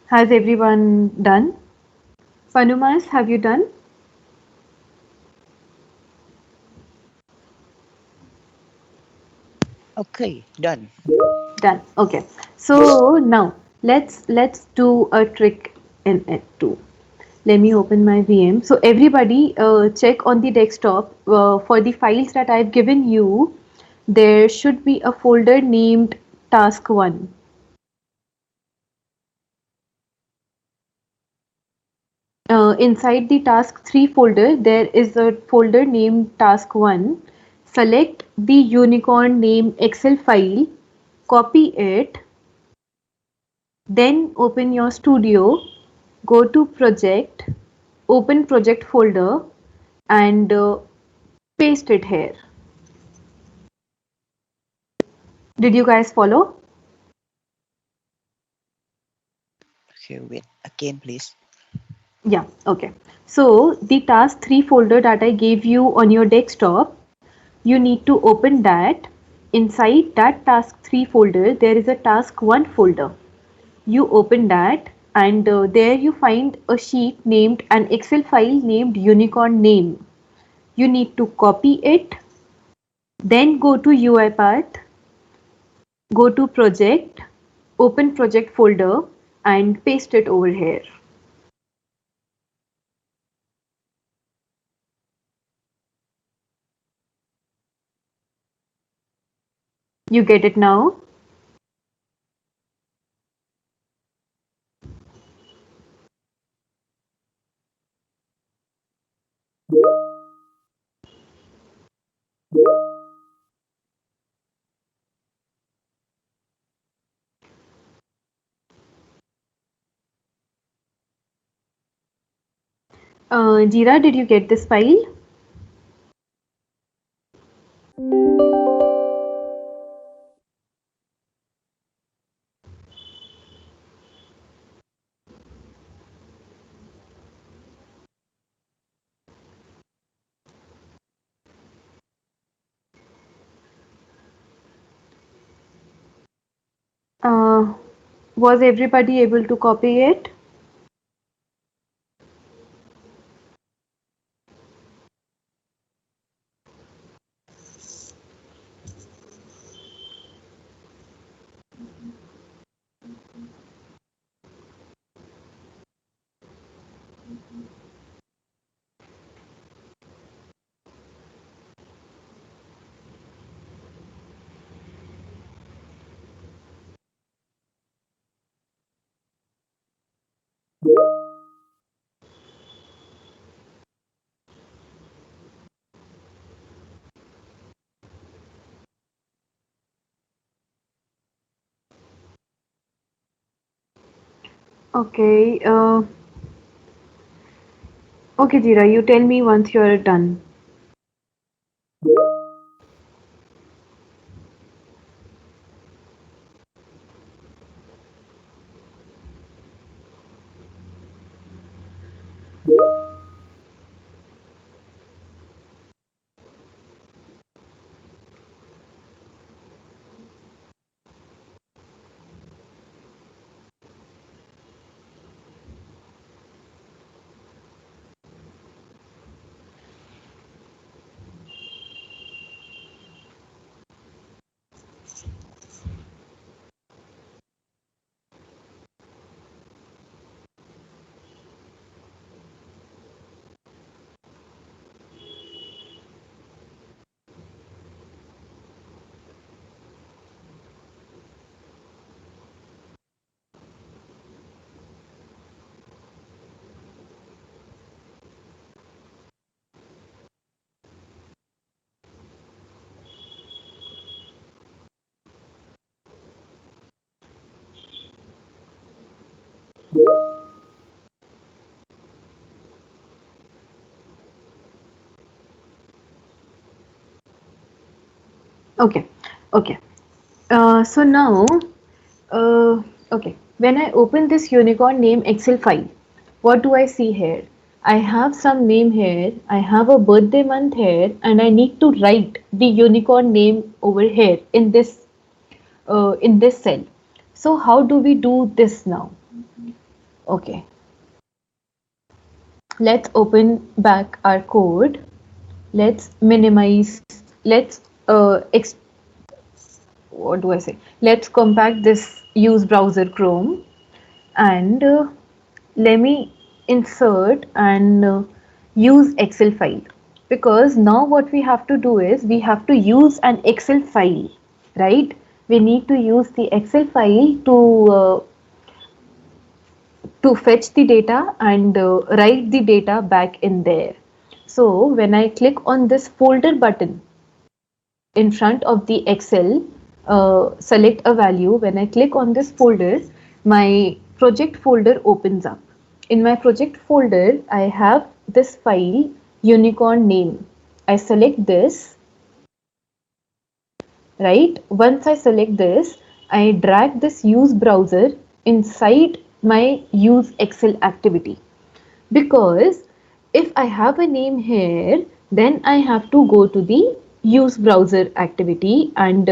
Has everyone done? Panumas, have you done? Okay, done. Done. Okay. So now let's do a trick in it too. Let me open my VM. So everybody check on the desktop for the files that I've given you. There should be a folder named task 1. Inside the task 3 folder, there is a folder named task 1. Select the unicorn name Excel file, copy it, then open your studio, go to project, open project folder, and paste it here. Did you guys follow? Okay, wait again, please. Yeah, okay. So the task 3 folder that I gave you on your desktop, you need to open that. Inside that task 3 folder, there is a task 1 folder. You open that, and there you find a sheet named an Excel file named unicorn name. You need to copy it, then go to UiPath, go to project, open project folder, and paste it over here. You get it now? Jira, did you get this file? Uh, was everybody able to copy it? Okay. Okay, Jira, you tell me once you're done. Okay. Okay. So now, uh, okay, when I open this unicorn name Excel file, what do I see here? I have some name here, I have a birthday month here, and I need to write the unicorn name over here in this cell. So how do we do this now? Okay, let's open back our code. Let's minimize. Let's what do I say? Let's compact this use browser Chrome and let me insert and use Excel file, because now what we have to do is we have to use an Excel file, right? We need to use the Excel file to fetch the data and write the data back in there. So when I click on this folder button in front of the Excel, select a value. When I click on this folder, my project folder opens up. In my project folder, I have this file unicorn name. I select this, right? Once I select this, I drag this use browser inside my use Excel activity, because if I have a name here, then I have to go to the use browser activity and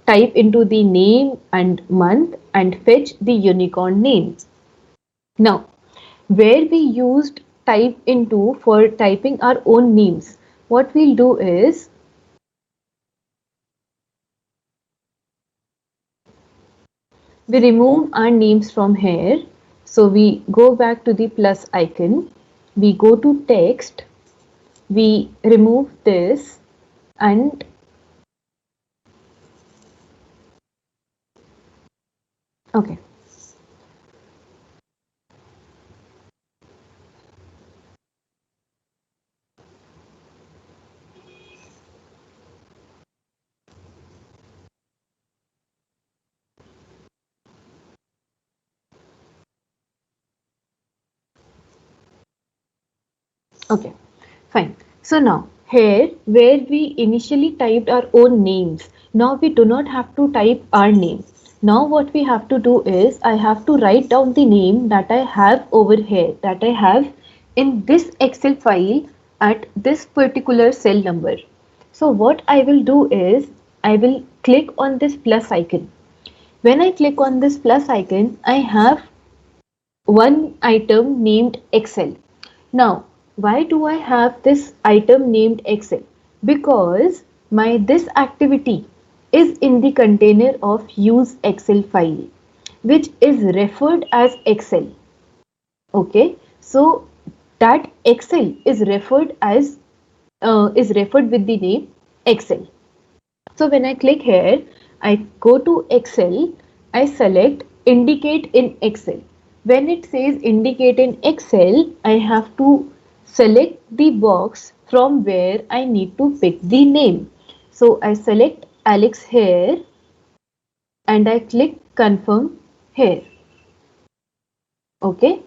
type into the name and month and fetch the unicorn name. Now, where we used type into for typing our own names, what we'll do is we remove our names from here. So we go back to the plus icon, we go to text, we remove this and okay. Okay, fine. So now here where we initially typed our own names, now we do not have to type our name. Now what we have to do is I have to write down the name that I have over here, that I have in this Excel file at this particular cell number. So what I will do is I will click on this plus icon. When I click on this plus icon, I have one item named Excel. Now, why do I have this item named Excel? Because my this activity is in the container of use Excel file, which is referred as Excel. Okay, so that Excel is referred with the name Excel. So when I click here, I go to Excel, I select indicate in Excel. When it says indicate in Excel, I have to select the box from where I need to pick the name. So I select Alex here and I click confirm here. Okay.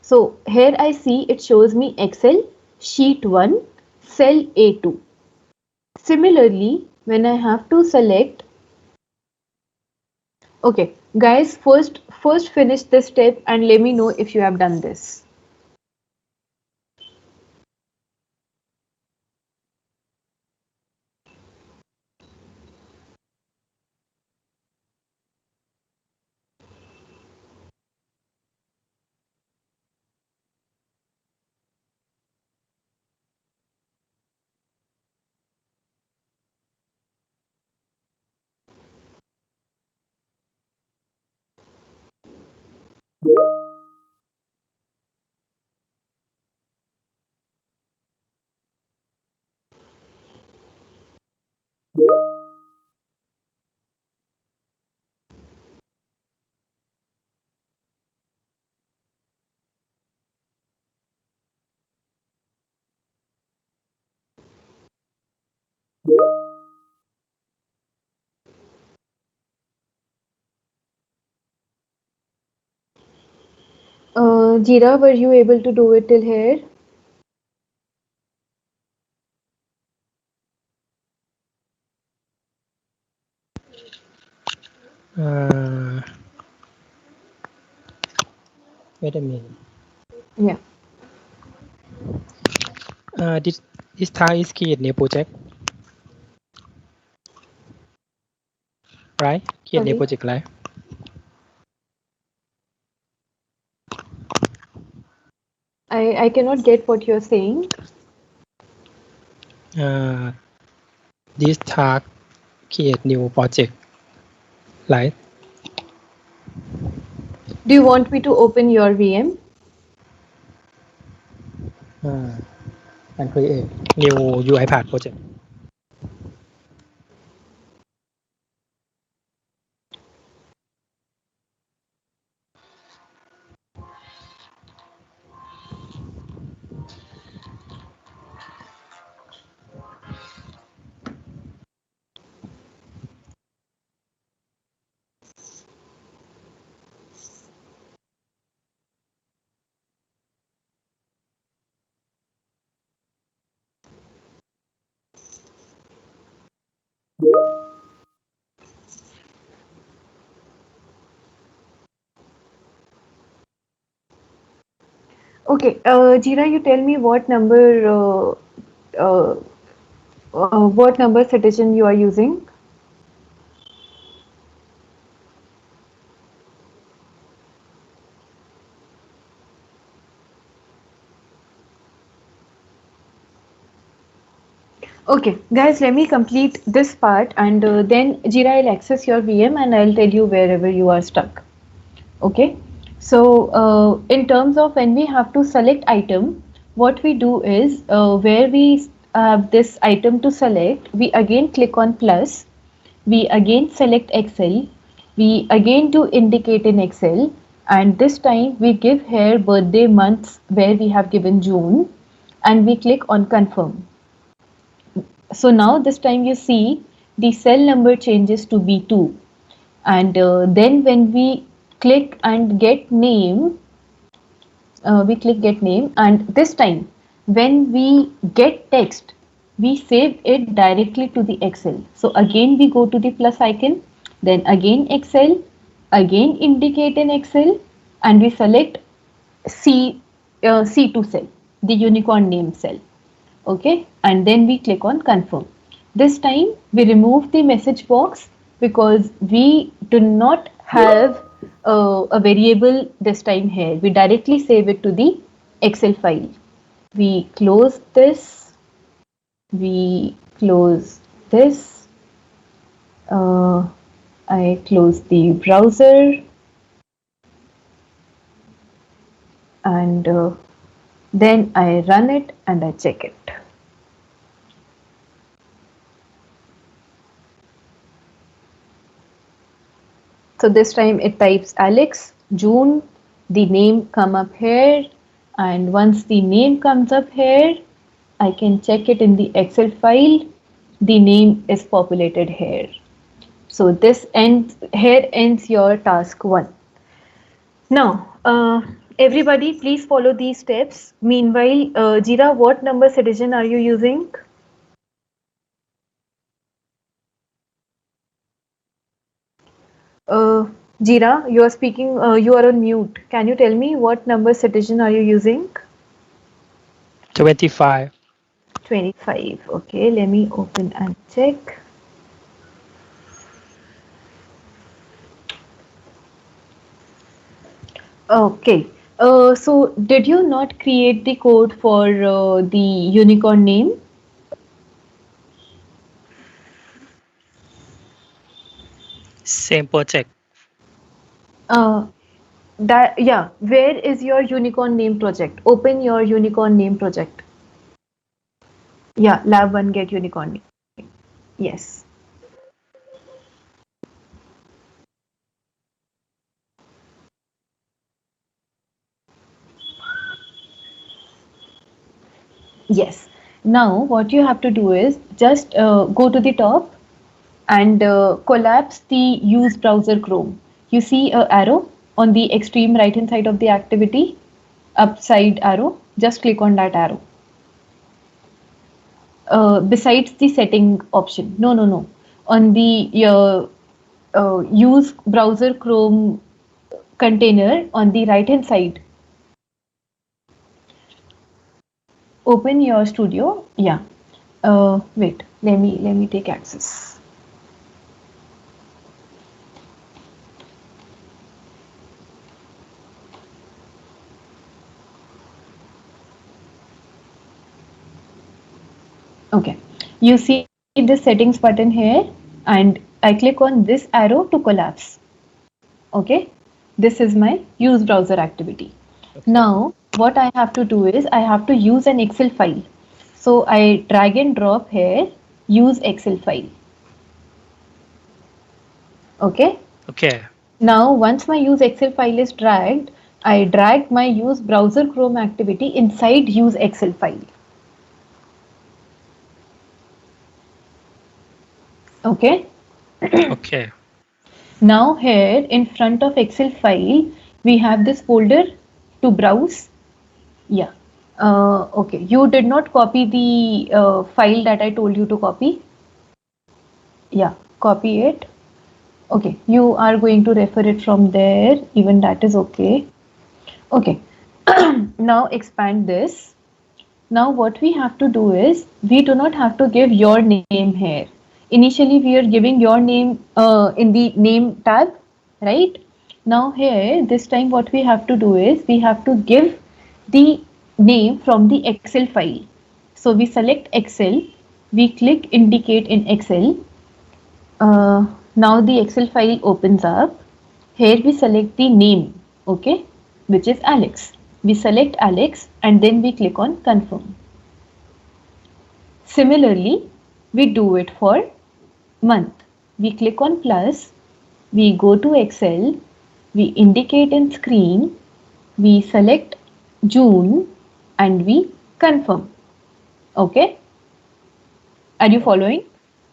So here I see it shows me Excel sheet 1 cell A2. Similarly, when I have to select, okay, guys, first finish this step and let me know if you have done this. Jira, were you able to do it till here? Uh, Wait a minute. Yeah. This task is create new project, right? Create new Sorry. project, right? I cannot get what you're saying. Uh, this task create new project, right? Do you want me to open your VM? And create new UiPath project. Okay, Jira, you tell me uh, what number citizen you are using. Okay, guys, let me complete this part and then Jira will access your VM and I'll tell you wherever you are stuck. Okay, so in terms of when we have to select item, what we do is where we have this item to select, we again click on plus, we again select Excel, we again do indicate in Excel, and this time we give here birthday months where we have given June, and we click on confirm. So now this time you see the cell number changes to B2, and then when we click and get name, we click get name, and this time when we get text, we save it directly to the Excel. So again we go to the plus icon, then again Excel, again indicate in Excel, and we select C2 cell, the unicorn name cell. Okay, and then we click on confirm. This time we remove the message box because we do not have a variable this time here. We directly save it to the Excel file. We close this, we close this, I close the browser, and then I run it and I check it. So this time it types Alex, June, the name come up here, and once the name comes up here, I can check it in the Excel file. The name is populated here. So this ends, here ends your task 1. Now, Everybody, please follow these steps. Meanwhile, Jira, what number citizen are you using? Jira, you are speaking, you are on mute. Can you tell me what number citizen are you using? 25. 25. Okay, let me open and check. Okay. So did you not create the code for the unicorn name? Same project. Uh, yeah. Where is your unicorn name project? Open your unicorn name project. Yeah, lab 1 get unicorn name. Yes. Yes. Now what you have to do is just go to the top and collapse the use browser Chrome. You see a arrow on the extreme right hand side of the activity, upside arrow. Just click on that arrow. Besides the setting option. No, no, no. On the use browser Chrome container on the right hand side. Open your studio. Yeah. Wait. Let me take access. Okay. You see the settings button here, and I click on this arrow to collapse. Okay. This is my use browser activity. Okay. Now, what I have to do is I have to use an Excel file. So I drag and drop here, use Excel file. Okay. Okay. Now, once my use Excel file is dragged, I drag my use browser Chrome activity inside use Excel file. Okay. Okay. Now here in front of Excel file, we have this folder to browse. Yeah. Okay. You did not copy the file that I told you to copy. Yeah. Copy it. Okay. You are going to refer it from there. Even that is okay. Okay. Now expand this. Now what we have to do is we do not have to give your name here. Initially we are giving your name in the name tab, right? Now here this time what we have to do is we have to give the name from the Excel file. So we select Excel, we click indicate in Excel. Now the Excel file opens up. Here we select the name, okay, which is Alex. We select Alex and then we click on confirm. Similarly, we do it for month. We click on plus, we go to Excel, we indicate in screen, we select June and we confirm. Okay? Are you following?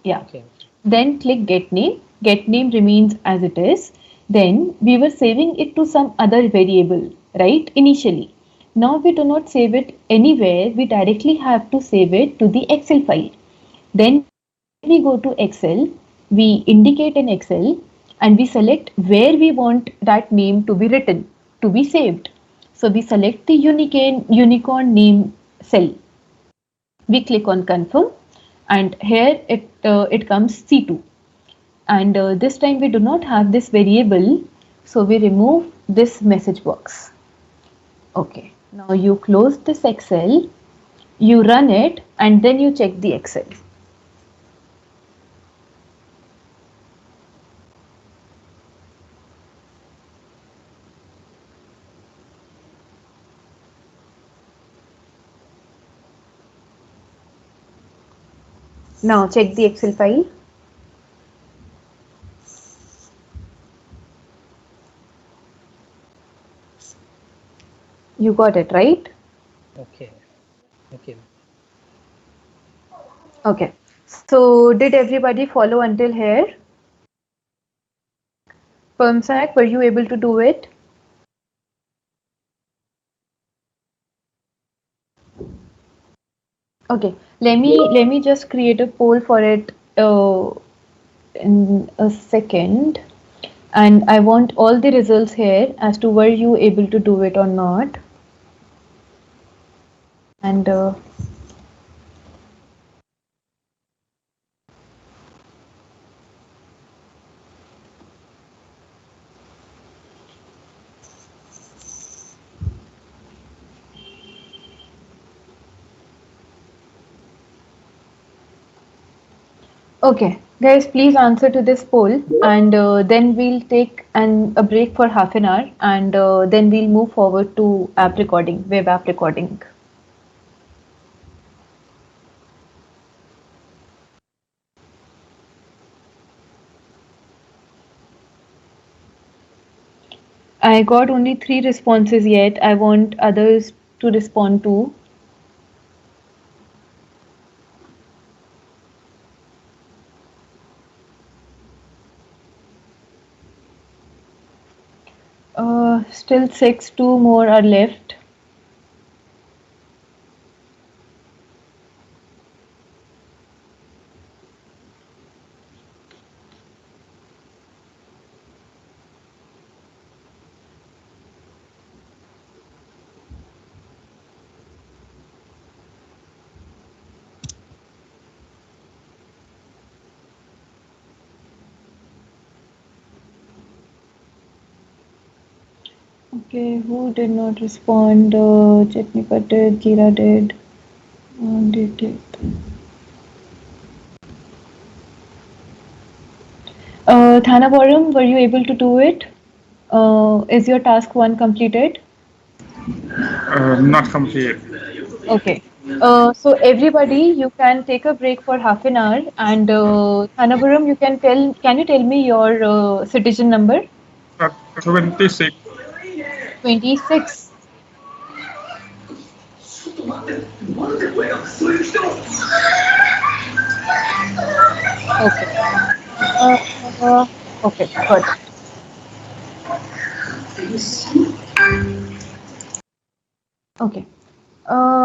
Yeah. Okay. Then click get name. Get name remains as it is. Then we were saving it to some other variable, right? Initially. Now we do not save it anywhere. We directly have to save it to the Excel file. Then we go to Excel, we indicate in Excel and we select where we want that name to be written, to be saved. So we select the unicorn name cell. We click on confirm and here it comes C2. And this time we do not have this variable, so we remove this message box. Okay, now you close this Excel, you run it and then you check the Excel. Now check the Excel file. You got it, right? Okay. Okay. Okay. So did everybody follow until here? Permsack, were you able to do it? Okay, let me just create a poll for it in a second, and I want all the results here as to were you able to do it or not. And okay, guys, please answer to this poll, and then we'll take a break for half an hour, and then we'll move forward to app recording, web app recording. I got only 3 responses yet. I want others to respond too. Still 6, 2 more are left. Okay, who did not respond? Chetnika did, Gira did, did. Thanapuram, were you able to do it? Is your task 1 completed? Not complete. Okay. So everybody, you can take a break for half an hour, and Thanapuram, can you tell me your citizen number? 26. 26. Okay. Okay, got it. Okay.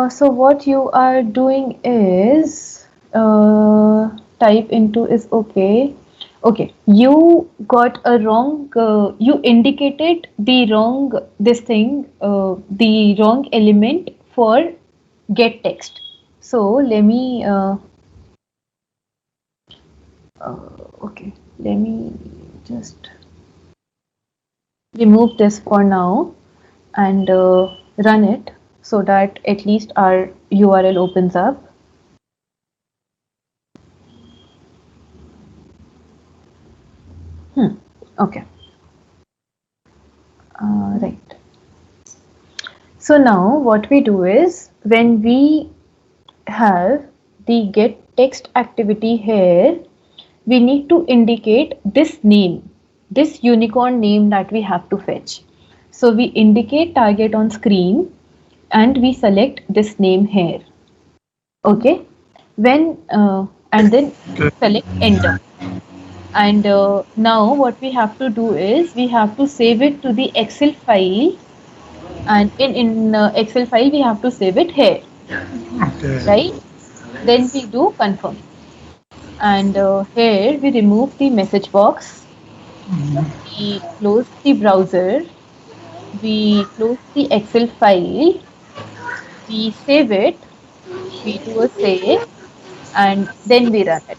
So what you are doing is type into is okay. Okay, you got a wrong. You indicated the wrong the wrong element for get text. So let me. Okay, let me just remove this for now and run it so that at least our URL opens up. Okay. Right. So now what we do is when we have the get text activity here, we need to indicate this name, this unicorn name that we have to fetch. So we indicate target on screen and we select this name here. Okay. When and then select enter. And now what we have to do is we have to save it to the Excel file, and in Excel file we have to save it here, Okay. right? Then we do confirm, and here we remove the message box, we close the browser, we close the Excel file, we save it, we do a save, and then we run it.